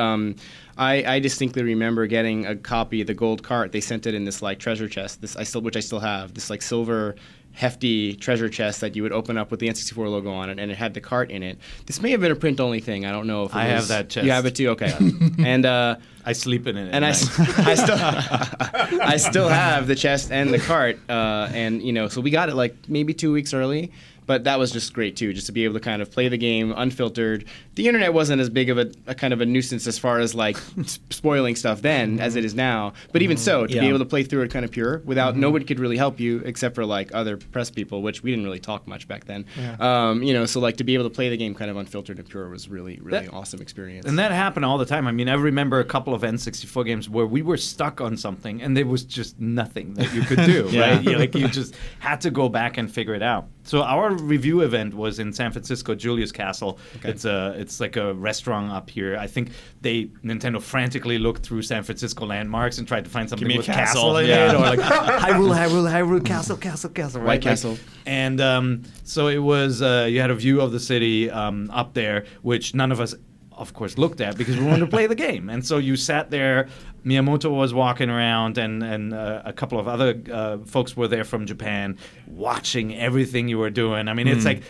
B: I distinctly remember getting a copy of the gold cart. They sent it in this like treasure chest, which I still have, this like silver hefty treasure chest that you would open up with the N64 logo on it, and it had the cart in it. This may have been a print-only thing. I don't know if it was.
D: have that chest.
B: You have it too? Okay. And
D: I sleep in it.
B: And I still have the chest and the cart. So we got it like maybe 2 weeks early. But that was just great, too, just to be able to kind of play the game unfiltered, the internet wasn't as big of a kind of a nuisance as far as like spoiling stuff then as it is now. But even so, to be able to play through it kind of pure without nobody could really help you except for like other press people, which we didn't really talk much back then. So like to be able to play the game kind of unfiltered and pure was really awesome experience.
D: And that happened all the time. I mean, I remember a couple of N64 games where we were stuck on something and there was just nothing that you could do, right? You just had to go back and figure it out. So our review event was in San Francisco, Julius Castle. Okay. It's like a restaurant up here. I think Nintendo frantically looked through San Francisco landmarks and tried to find something with castle in it, or like Hyrule, castle, right?
B: White Castle.
D: And so it was you had a view of the city up there, which none of us, of course, looked at because we wanted to play the game. And so you sat there. Miyamoto was walking around, and a couple of other folks were there from Japan, watching everything you were doing. I mean, it's like,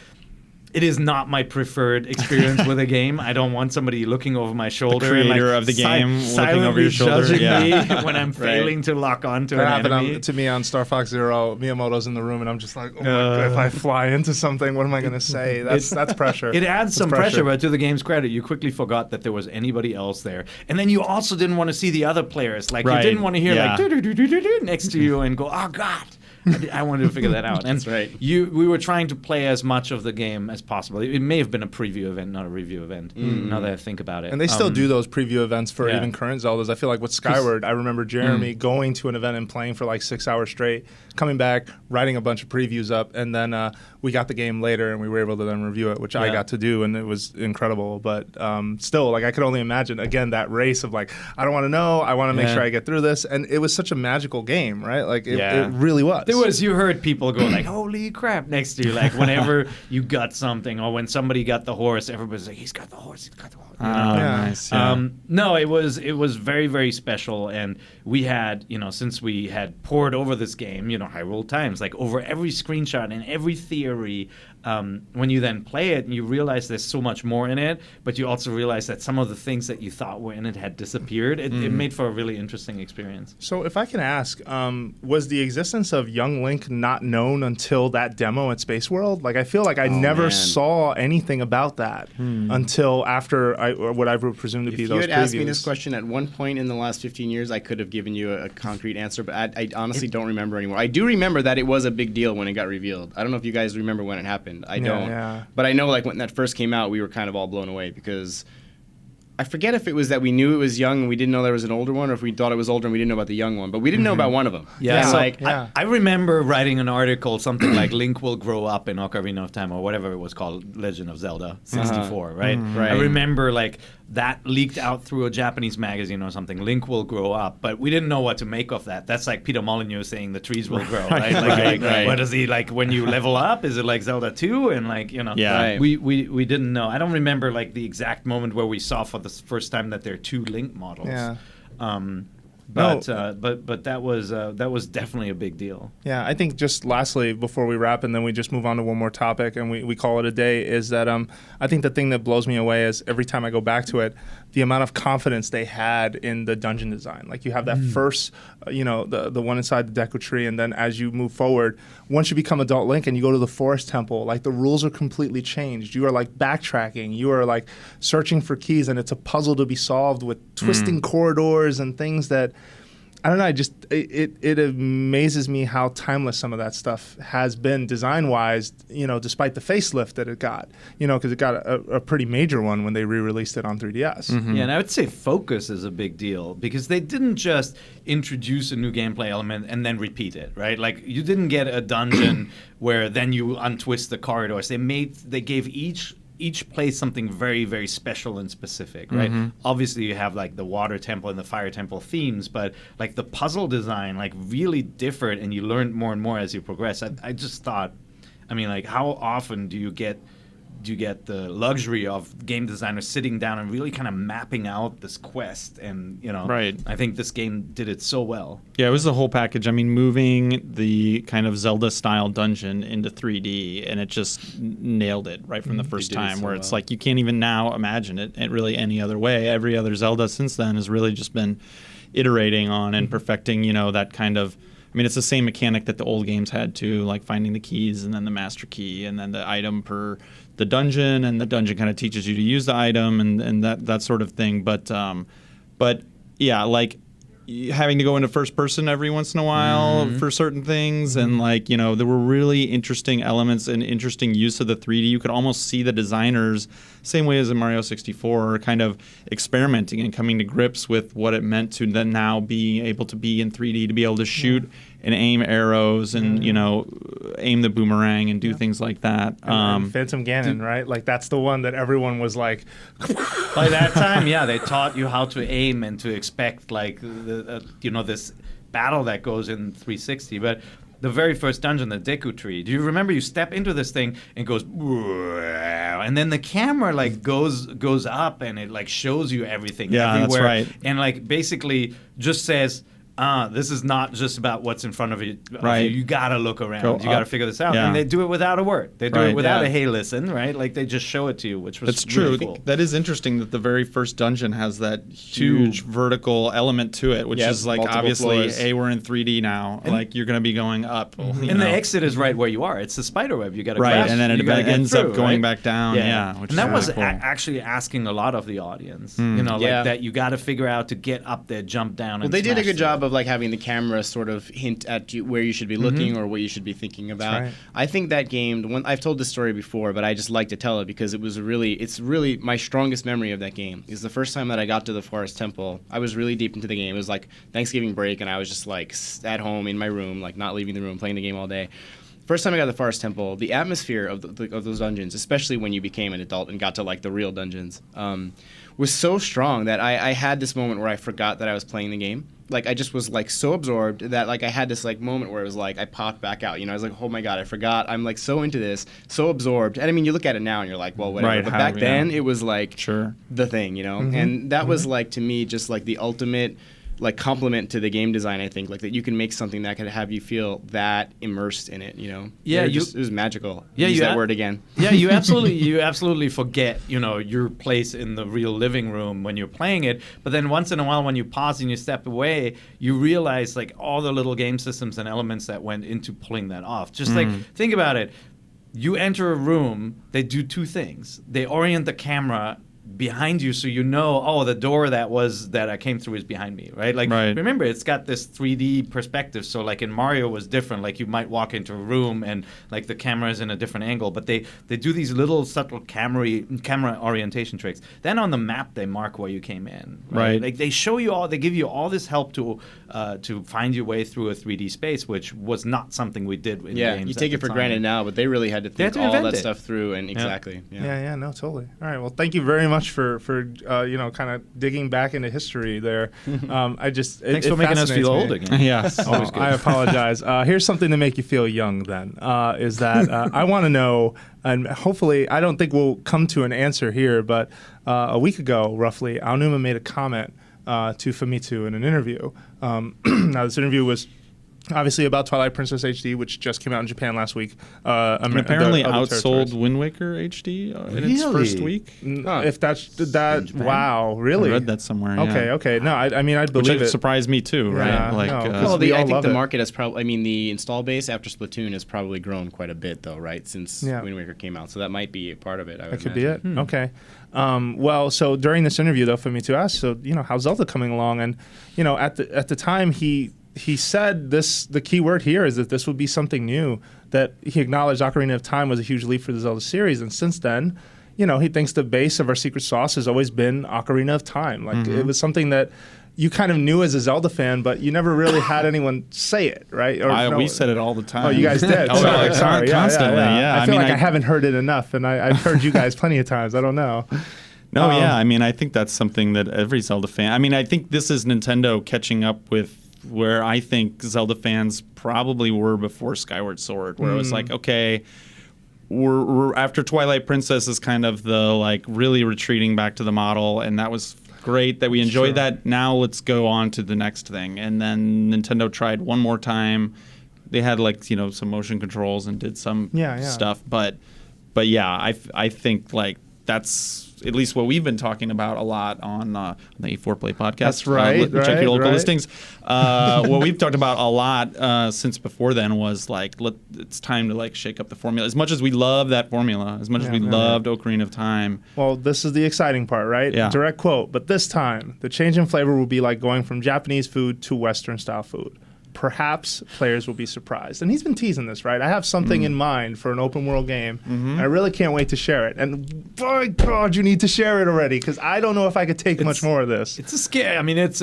D: it is not my preferred experience with a game. I don't want somebody looking over my shoulder.
C: The creator of the game looking over your shoulder.
D: Judging me when I'm failing to lock onto an enemy.
A: That happened to me on Star Fox Zero. Miyamoto's in the room, and I'm just like, oh my God, if I fly into something, what am I going to say? That's pressure.
D: It adds some pressure, but to the game's credit, you quickly forgot that there was anybody else there. And then you also didn't want to see the other players. Like, you didn't want to hear like, do-do-do-do-do-do next to you and go, oh, God. I wanted to figure that out. And
B: that's right.
D: We were trying to play as much of the game as possible. It may have been a preview event, not a review event, now that I think about it.
A: And they still do those preview events for even current Zeldas. I feel like with Skyward, I remember Jeremy going to an event and playing for like 6 hours straight, coming back, writing a bunch of previews up, and then we got the game later and we were able to then review it, which I got to do, and it was incredible. But still, like, I could only imagine, again, that race of like, I don't want to know, I want to make sure I get through this. And it was such a magical game, right? Like, it really was.
D: You heard people go like, holy crap, next to you. Like, whenever you got something, or when somebody got the horse, everybody's like, he's got the horse.
C: Nice.
D: No, it was very, very special. And we had, since we had poured over this game, Hyrule Times, like over every screenshot and every theory, when you then play it and you realize there's so much more in it, but you also realize that some of the things that you thought were in it had disappeared, it made for a really interesting experience.
A: So if I can ask, was the existence of Young Link not known until that demo at Space World? Like, I feel like I never saw anything about that until after what I would presume to be those previews.
B: If you had asked me this question at one point in the last 15 years, I could have given you a concrete answer, but I honestly don't remember anymore. I do remember that it was a big deal when it got revealed. I don't know if you guys remember when it happened. I don't. But I know, like, when that first came out, we were kind of all blown away because I forget if it was that we knew it was young and we didn't know there was an older one, or if we thought it was older and we didn't know about the young one. But we didn't know about one of them.
D: I remember writing an article, something like Link will grow up in Ocarina of Time, or whatever it was called, Legend of Zelda 64, right? I remember, like, that leaked out through a Japanese magazine or something. Link will grow up, but we didn't know what to make of that. That's like Peter Molyneux saying the trees will grow, right? What is he like when you level up? Is it like Zelda 2? And like, we didn't know. I don't remember like the exact moment where we saw for the first time that there are 2 Link models. But that was definitely a big deal.
A: Yeah, I think just lastly, before we wrap and then we just move on to one more topic and we call it a day, is that I think the thing that blows me away is every time I go back to it, the amount of confidence they had in the dungeon design. Like, you have that first, the one inside the Deku Tree, and then as you move forward, once you become Adult Link and you go to the Forest Temple, like, the rules are completely changed. You are like backtracking, you are like searching for keys, and it's a puzzle to be solved with twisting corridors and things that, I don't know, it amazes me how timeless some of that stuff has been design-wise, despite the facelift that it got, because it got a pretty major one when they re-released it on 3DS.
D: Yeah, and I would say focus is a big deal, because they didn't just introduce a new gameplay element and then repeat it, right? Like, you didn't get a dungeon where then you untwist the corridors. They gave each place something very, very special and specific, right? Obviously, you have like the water temple and the fire temple themes, but like the puzzle design, like really different, and you learn more and more as you progress. I just thought, I mean, like, how often do you get the luxury of game designers sitting down and really kind of mapping out this quest? And I think this game did it so well.
C: Yeah, it was the whole package. I mean, moving the kind of Zelda-style dungeon into 3D, and it just nailed it right from the first time, where it's like you can't even now imagine it really any other way. Every other Zelda since then has really just been iterating on and perfecting, that kind of I mean, it's the same mechanic that the old games had too, like finding the keys and then the master key and then the item per the dungeon, and the dungeon kind of teaches you to use the item and that sort of thing. But yeah, like having to go into first person every once in a while for certain things, and like, you know, there were really interesting elements and interesting use of the 3D. You could almost see the designers, same way as in Mario 64, kind of experimenting and coming to grips with what it meant to then now be able to be in 3D, to be able to shoot and aim arrows and, you know, aim the boomerang and do things like that.
A: Phantom Ganon, right? Like, that's the one that everyone was like...
D: By that time, yeah, they taught you how to aim and to expect, like, you know, this battle that goes in 360. But the very first dungeon, the Deku Tree, do you remember you step into this thing and it goes... And then the camera, like, goes up and it, like, shows you everything everywhere.
C: That's right.
D: And, like, basically just says... this is not just about what's in front of you.
C: Right.
D: You gotta look around.
C: Go
D: you gotta
C: up.
D: figure this out.
C: Yeah.
D: And they do it without a word. They do it
C: Right.
D: without a hey, listen, right? Like, they just show it to you, which was
C: That's true.
D: really cool.
C: That is interesting that the very first dungeon has that huge vertical element to it, which is like,
B: multiple
C: obviously,
B: floors.
C: hey, we're in 3D now. Like, you're going to be going up. you
D: And the
C: know.
D: exit is right where you are. It's the spider web. You got to
C: Right,
D: crash.
C: and then it
D: You gotta get
C: ends
D: through,
C: up going
D: right?
C: back down. Yeah, which
D: and that
C: is
D: was
C: really cool.
D: actually asking a lot of the audience. You know, like
B: Yeah.
D: that you got to figure out to get up there, jump down.
B: Well,
D: and
B: they did a
D: smash
B: good
D: through.
B: job of like having the camera sort of hint at you where you should be looking or what you should be thinking about.
A: right.
B: I think that game, I've told this story before, but I just like to tell it because it's really my strongest memory of that game is the first time that I got to the Forest Temple. I was really deep into the game. It was like Thanksgiving break, and I was just like at home in my room, like not leaving the room, playing the game all day. First time I got to the Forest Temple, the atmosphere of those dungeons, especially when you became an adult and got to like the real dungeons, was so strong that I had this moment where I forgot that I was playing the game. Like, I just was like so absorbed that like I had this like moment where it was like I popped back out. You know, I was like, oh my god, I forgot. I'm like so into this, so absorbed. And I mean, you look at it now and you're like, well, whatever.
C: Right,
B: but back then, it was like the thing, you know. And that was like to me just like the ultimate like compliment to the game design. I think like that you can make something that could have you feel that immersed in it. You know.
D: Yeah,
B: it was magical.
D: Yeah,
B: Use
D: you
B: that word again.
D: Yeah, you absolutely forget, you know, your place in the real living room when you're playing it. But then once in a while, when you pause and you step away, you realize like all the little game systems and elements that went into pulling that off. Just like think about it. You enter a room, they do two things. They orient the camera behind you so you know, oh, the door that I came through is behind me, right? Like, remember, it's got this 3D perspective. So, like, in Mario was different. Like, you might walk into a room and, like, the camera is in a different angle. But they do these little subtle camera orientation tricks. Then on the map, they mark where you came in, right? Like, they show you all, they give you all this help to find your way through a 3D space, which was not something we did in games.
B: You take it for granted now, but they really had to think all that stuff through. And
A: No, totally. All right, well, thank you very much for you know, kind of digging back into history there.
D: Thanks for making us feel old again.
C: Yes,
A: always good. I apologize. Here's something to make you feel young. Then is that I want to know, and hopefully I don't think we'll come to an answer here, but a week ago, roughly, Aonuma made a comment to Famitsu in an interview. Now this interview was obviously about Twilight Princess HD, which just came out in Japan last week.
C: And apparently outsold Wind Waker HD in its first week.
A: If that's that, wow, really?
C: I read that somewhere.
A: Okay. No, I mean, I'd believe
C: which
A: it.
C: Surprised me too, right?
A: Yeah,
C: Like,
A: no,
B: I think the market has probably. I mean, the install base after Splatoon has probably grown quite a bit, though, right? Since Wind Waker came out, so that might be a part of it. That
A: could be it. Okay. Well, so during this interview, though, Famitsu asked, so you know, how's Zelda coming along? And you know, at the time he said this, the key word here is that this would be something new, that he acknowledged Ocarina of Time was a huge leap for the Zelda series. And since then, you know, he thinks the base of our secret sauce has always been Ocarina of Time. Like, it was something that you kind of knew as a Zelda fan, but you never really had anyone say it, right? Or
C: we said it all the time.
A: Oh, you guys did? Sorry.
C: Constantly, yeah.
A: I feel like I haven't heard it enough, and I've heard you guys plenty of times. I don't know.
C: No, I mean, I think that's something that every Zelda fan... I mean, I think this is Nintendo catching up with where I think Zelda fans probably were before Skyward Sword, where it was like, okay, we're after Twilight Princess is kind of the like really retreating back to the model, and that was great that we enjoyed that. Now let's go on to the next thing. And then Nintendo tried one more time. They had like, you know, some motion controls and did some stuff, but yeah, I think like that's at least what we've been talking about a lot on the E4 Play podcast.
A: That's right.
C: Check your local
A: right.
C: listings. What we've talked about a lot since before then was like, it's time to like shake up the formula. As much as we love that formula, as much as we loved Ocarina of Time.
A: Well, this is the exciting part, right?
C: Yeah.
A: Direct quote. But this time, the change in flavor will be like going from Japanese food to Western style food. Perhaps players will be surprised. And he's been teasing this, right? I have something in mind for an open world game. And I really can't wait to share it. And by God, you need to share it already, because I don't know if I could take much more of this.
D: It's a scary. I mean, it's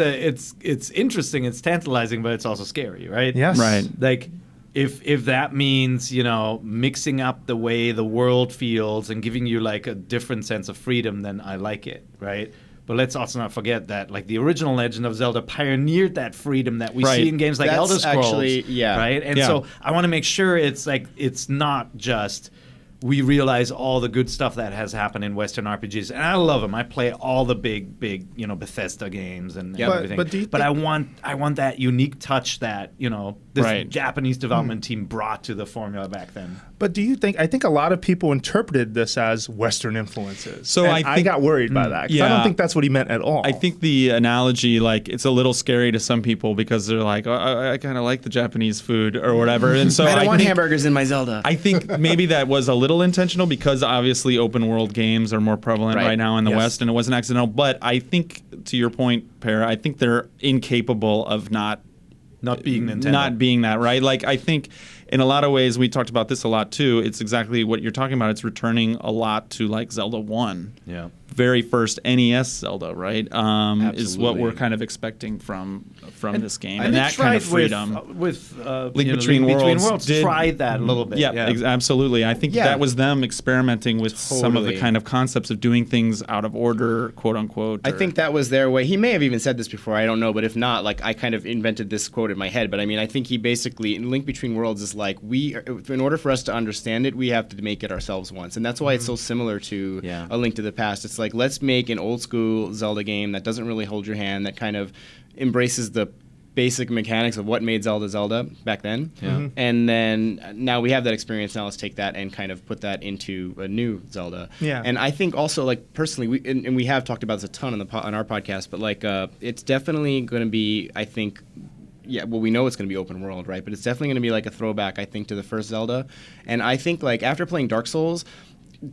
D: interesting. It's tantalizing, but it's also scary, right?
A: Yes.
C: Right.
D: Like, if that means, you know, mixing up the way the world feels and giving you like a different sense of freedom, then I like it, right? But let's also not forget that, like, the original Legend of Zelda pioneered that freedom that we see in games like Elder Scrolls,
B: actually,
D: right? And so I want to make sure it's like it's not just we realize all the good stuff that has happened in Western RPGs, and I love them. I play all the big, you know, Bethesda games and everything. But I want that unique touch that, you know, this Japanese development team brought to the formula back then.
A: But do you think, I think a lot of people interpreted this as Western influences.
C: So
A: and I got worried by that, because I don't think that's what he meant at all.
C: I think the analogy, like, it's a little scary to some people because they're like, oh, I kind of like the Japanese food or whatever. And so
B: I don't want hamburgers in my Zelda.
C: I think maybe that was a little intentional because obviously open world games are more prevalent right now in the West, and it wasn't accidental. But I think, to your point, Per, I think they're incapable of not being Nintendo. Not being that, right? Like, I think in a lot of ways, we talked about this a lot too. It's exactly what you're talking about. It's returning a lot to like Zelda 1. Yeah. Very first NES Zelda, right? Is what we're kind of expecting from this game. And that kind of freedom.
D: With
C: Link Between Worlds
D: tried that a little bit.
C: Yeah, absolutely. I think that was them experimenting with some of the kind of concepts of doing things out of order, quote unquote.
B: I think that was their way. He may have even said this before, I don't know, but if not, like, I kind of invented this quote in my head. But I mean, I think he basically, in Link Between Worlds is like, in order for us to understand it, we have to make it ourselves once. And that's why it's so similar to A Link to the Past. It's like, let's make an old school Zelda game that doesn't really hold your hand, that kind of embraces the basic mechanics of what made Zelda Zelda back then. And then now we have that experience. Now let's take that and kind of put that into a new Zelda. And I think also, like, personally, we have talked about this a ton on our podcast, but like it's definitely going to be, I think, well, we know it's going to be open world, right? But it's definitely going to be like a throwback, I think, to the first Zelda. And I think, like, after playing Dark Souls,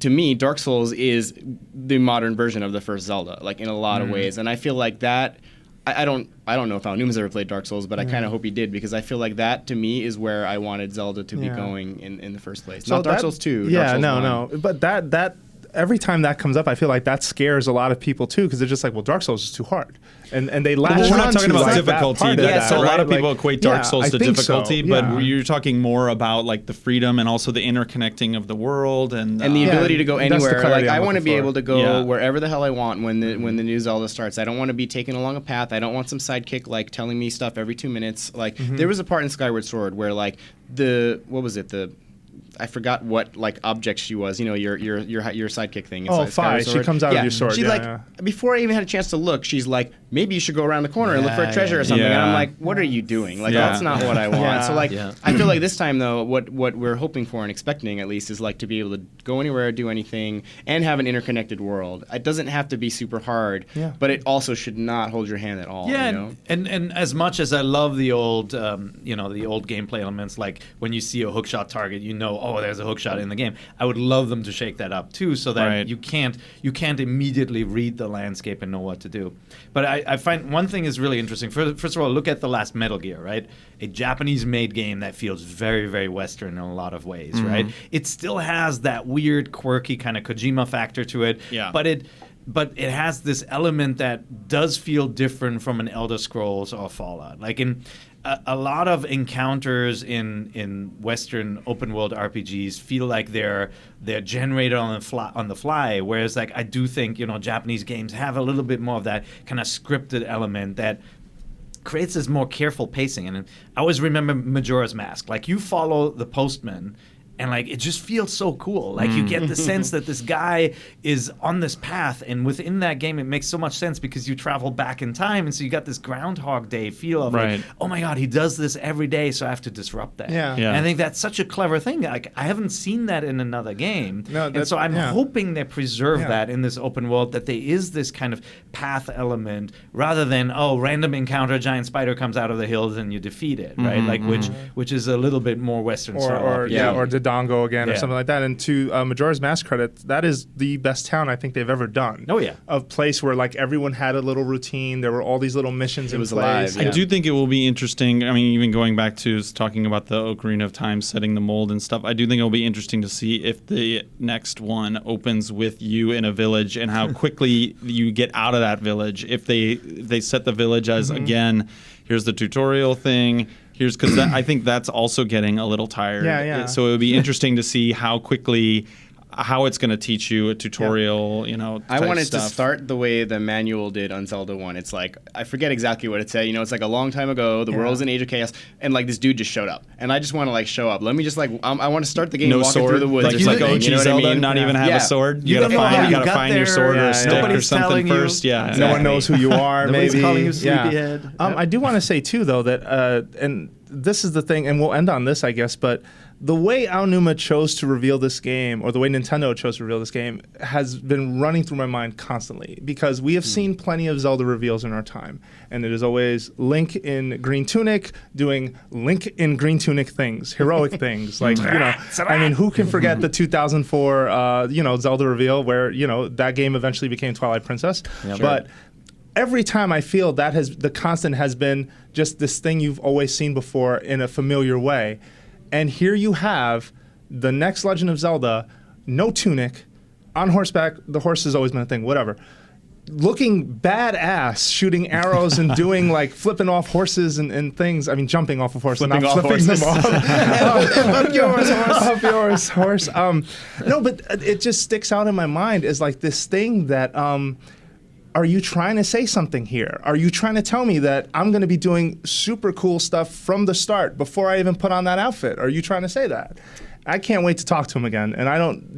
B: to me, Dark Souls is the modern version of the first Zelda, like, in a lot of ways. And I feel like that, I don't know if Aonuma's ever played Dark Souls, but I kind of hope he did, because I feel like that, to me, is where I wanted Zelda to be going in the first place. So not Dark Souls 2.
A: Yeah,
B: Dark Souls 1.
A: no. But that every time that comes up, I feel like that scares a lot of people too, because they're just like, well, Dark Souls is too hard, and they latch on.
C: We're not talking
A: to,
C: about
A: like,
C: difficulty. So a lot of people equate Dark Souls to difficulty, but you're talking more about like the freedom and also the interconnecting of the world and
B: the ability to go anywhere. Like, I want to be able to go wherever the hell I want when the new Zelda starts. I don't want to be taken along a path. I don't want some sidekick like telling me stuff every 2 minutes. Like there was a part in Skyward Sword where like I forgot what like object she was. You know, your sidekick thing.
A: It's Fi. She comes out of your sword.
B: She before I even had a chance to look, she's like, maybe you should go around the corner and look for a treasure or something. And I'm like, what are you doing? Like that's not what I want. So like, I feel like this time though, what we're hoping for and expecting at least is like to be able to go anywhere, do anything, and have an interconnected world. It doesn't have to be super hard, but it also should not hold your hand at all.
D: Yeah,
B: you know?
D: and as much as I love the old, the old gameplay elements, like when you see a hookshot target, you know, oh, there's a hookshot in the game. I would love them to shake that up too, so that you can't immediately read the landscape and know what to do. But I find one thing is really interesting. First of all, look at the last Metal Gear, right? A Japanese-made game that feels very, very Western in a lot of ways, right? It still has that weird, quirky kind of Kojima factor to it, but it has this element that does feel different from an Elder Scrolls or Fallout. Like in a lot of encounters in Western open world RPGs feel like they're generated on the fly, whereas like I do think Japanese games have a little bit more of that kind of scripted element that creates this more careful pacing. And I always remember Majora's Mask. Like you follow the postman, And like it just feels so cool. Like you get the sense that this guy is on this path, and within that game, it makes so much sense because you travel back in time, and so you got this Groundhog Day feel of like, oh my god, he does this every day, so I have to disrupt that.
A: Yeah.
D: And I think that's such a clever thing. Like I haven't seen that in another game, and so I'm hoping they preserve that in this open world. That there is this kind of path element rather than random encounter, giant spider comes out of the hills and you defeat it, right? Like which is a little bit more Western style.
A: Or Dodongo again or something like that. And to Majora's Mask credit, that is the best town I think they've ever done.
D: Oh yeah,
A: a place where like everyone had a little routine. There were all these little missions in place.
C: Alive, I do think it will be interesting. I mean, even going back to talking about the Ocarina of Time, setting the mold and stuff. I do think it will be interesting to see if the next one opens with you in a village and how quickly you get out of that village. If they set the village as again, here's the tutorial thing. Because I think that's also getting a little tired.
A: Yeah.
C: So it would be interesting to see how quickly, how it's going to teach you a tutorial,
B: I wanted
C: stuff.
B: to start the way the manual did on Zelda 1. It's like, I forget exactly what it said. It's like a long time ago, the world's in age of chaos, and like this dude just showed up. And I just want to like show up. Let me just like, I want to start the game walking through the woods.
C: Like, OG Zelda, not even have a sword. You gotta find your sword or a stick or something first. Yeah,
A: no one knows who you are.
D: Nobody's calling you sleepyhead.
A: I do want to say too, though, that and this is the thing, and we'll end on this, I guess, but the way Aonuma chose to reveal this game, or the way Nintendo chose to reveal this game, has been running through my mind constantly, because we have seen plenty of Zelda reveals in our time, and it is always Link in green tunic doing Link in green tunic things, heroic things, like, I mean, who can forget the 2004, Zelda reveal where, that game eventually became Twilight Princess, but every time I feel that the constant has been just this thing you've always seen before in a familiar way. And here you have the next Legend of Zelda, no tunic, on horseback. The horse has always been a thing, whatever. Looking badass, shooting arrows and doing like flipping off horses and things. I mean, jumping off of horses, not flipping them off. Up yours, horse. Up yours, horse. No, but it just sticks out in my mind as like this thing that. Are you trying to say something here? Are you trying to tell me that I'm going to be doing super cool stuff from the start before I even put on that outfit? Are you trying to say that? I can't wait to talk to him again. And I don't,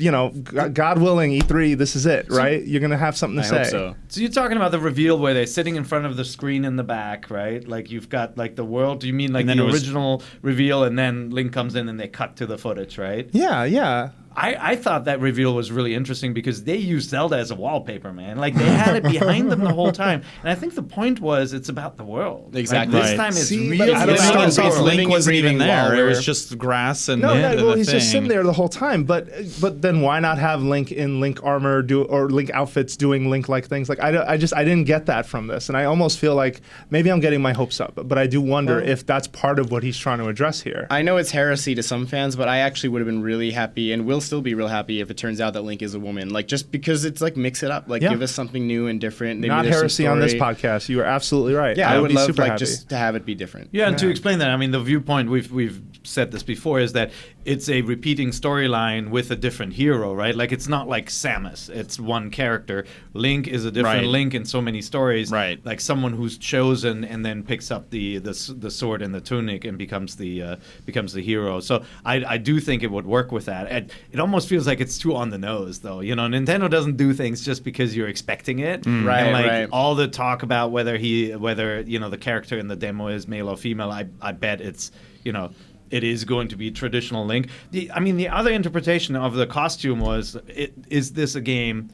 A: God willing, E3, this is it, right? You're going to have something to say.
B: I hope so.
D: So you're talking about the reveal where they're sitting in front of the screen in the back, right? Like you've got like the world. Do you mean like the original reveal and then Link comes in and they cut to the footage, right?
A: Yeah.
D: I thought that reveal was really interesting because they used Zelda as a wallpaper, man. Like, they had it behind them the whole time. And I think the point was it's about the world.
B: Exactly.
D: Like, this time it's real.
C: Link wasn't even there. It was just grass and
A: he's just sitting there the whole time. But then why not have Link in Link armor or Link outfits doing Link-like things? Like, I didn't get that from this. And I almost feel like maybe I'm getting my hopes up. But I do wonder if that's part of what he's trying to address here.
B: I know it's heresy to some fans, but I actually would have been really happy and will still be real happy if it turns out that Link is a woman. Like, just because it's like, mix it up. Like, give us something new and different. Maybe
A: not heresy on this podcast. You are absolutely right.
B: Yeah, I would love
A: super happy.
B: just to have it be different.
D: Yeah, and to explain that, I mean, the viewpoint, we've said this before, is that it's a repeating storyline with a different hero, right? Like, it's not like Samus. It's one character. Link is a different Link in so many stories.
C: Right.
D: Like someone who's chosen and then picks up the sword and the tunic and becomes the hero. So I do think it would work with that. It almost feels like it's too on the nose, though. Nintendo doesn't do things just because you're expecting it.
B: Right,
D: and
B: right.
D: All the talk about whether the character in the demo is male or female, I bet it's, it is going to be traditional Link. The other interpretation of the costume was, is this a game,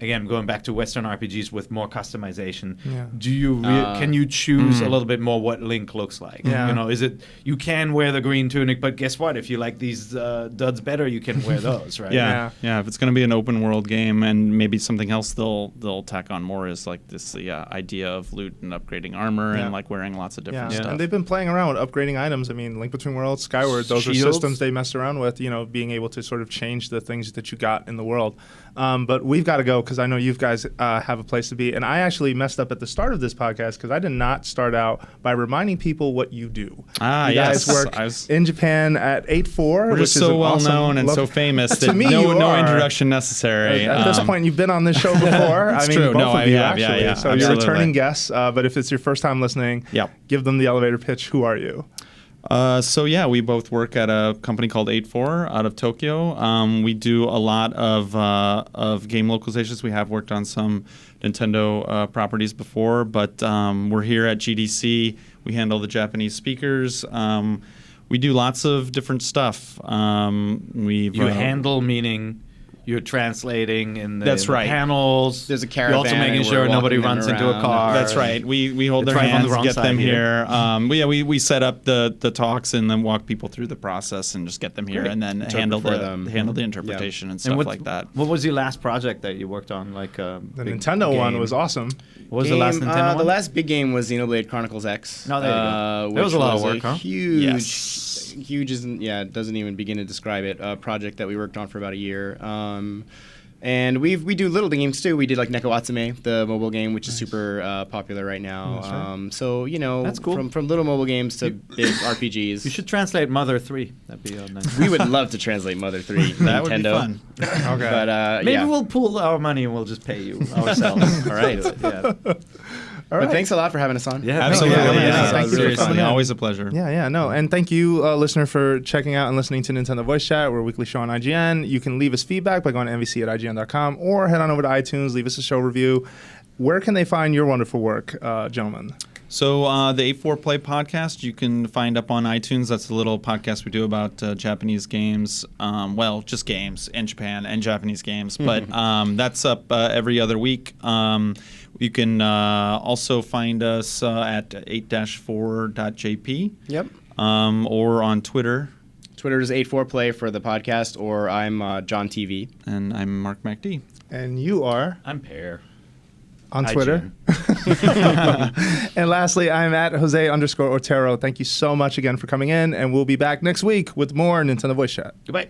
D: again, going back to Western RPGs with more customization, do you can you choose a little bit more what Link looks like?
A: Yeah.
D: Is it, you can wear the green tunic, but guess what? If you like these duds better, you can wear those, right?
C: Yeah. If it's going to be an open world game, and maybe something else they'll tack on more is like this idea of loot and upgrading armor and like wearing lots of different stuff.
A: And they've been playing around with upgrading items. I mean, Link Between Worlds, Skyward, those are systems they messed around with, being able to sort of change the things that you got in the world. But we've got to go because I know you guys have a place to be. And I actually messed up at the start of this podcast because I did not start out by reminding people what you do. You guys work in Japan at 8-4.
C: We're just so well known and so famous that no introduction necessary.
A: At this point, you've been on this show before.
C: It's true.
A: Both of you, actually.
C: Yeah,
A: so you're returning guests. But if it's your first time listening, give them the elevator pitch. Who are you?
C: So yeah, we both work at a company called 84 out of Tokyo. We do a lot of game localizations. We have worked on some Nintendo properties before, but we're here at GDC. We handle the Japanese speakers. We do lots of different stuff.
D: You handle meaning you're translating in the,
C: That's
D: in the
C: right.
B: There's
D: panels.
B: a caravan.
D: You're also making
B: and
D: sure
B: we're
D: nobody
B: walking them
D: runs into a
B: around.
D: car.
C: That's right. We hold their
D: drive on the
C: hands,
D: wrong
C: get
D: side
C: them
D: here.
C: here. We set up the talks and then walk people through the process and just get them here,
D: Great.
C: and then
B: Interpret
C: handle the
B: them.
C: interpretation and
D: And
C: stuff like that.
D: What was your last project that you worked on? Like
A: The Nintendo one was awesome.
D: What was the last Nintendo one?
B: The last big game was Xenoblade Chronicles X.
D: Oh, there you go. That was
B: which
D: a lot of work, huh?
B: Huge,
C: Yes.
B: huge isn't it doesn't even begin to describe it. A project that we worked on for about a year. And we do little games too. We did like Neko Atsume, the mobile game, which is super popular right now.
A: That's right.
B: So
D: That's cool.
B: from little mobile games to big RPGs.
D: You should translate Mother 3. That'd be nice.
B: We would love to translate Mother 3.
C: That would be
B: Nintendo.
C: fun.
A: Okay.
B: But
D: Maybe
B: yeah.
D: we'll pool our money and we'll just pay you ourselves.
B: All right.
D: Yeah.
B: But thanks a lot for having us on.
D: Yeah,
C: Absolutely.
A: Yeah, yeah,
C: Yeah,
A: thank you
C: really
A: for
C: fun.
A: coming on.
C: Always a pleasure.
A: Yeah, no. And thank you, listener, for checking out and listening to Nintendo Voice Chat. We're a weekly show on IGN. You can leave us feedback by going to nvc@ign.com or head on over to iTunes, leave us a show review. Where can they find your wonderful work, gentlemen?
C: So the 84 Play podcast, you can find up on iTunes. That's a little podcast we do about Japanese games. Well, just games in Japan and Japanese games. But that's up every other week. You can also find us at 8-4.jp.
B: Yep.
C: Or on Twitter.
B: Twitter is 84play for the podcast, or I'm John TV.
C: And I'm Mark MacD.
A: And you are
D: I'm Pear.
A: on
D: Hi,
A: Twitter. And lastly, I'm at Jose_Otero. Thank you so much again for coming in, and we'll be back next week with more Nintendo Voice Chat.
D: Goodbye.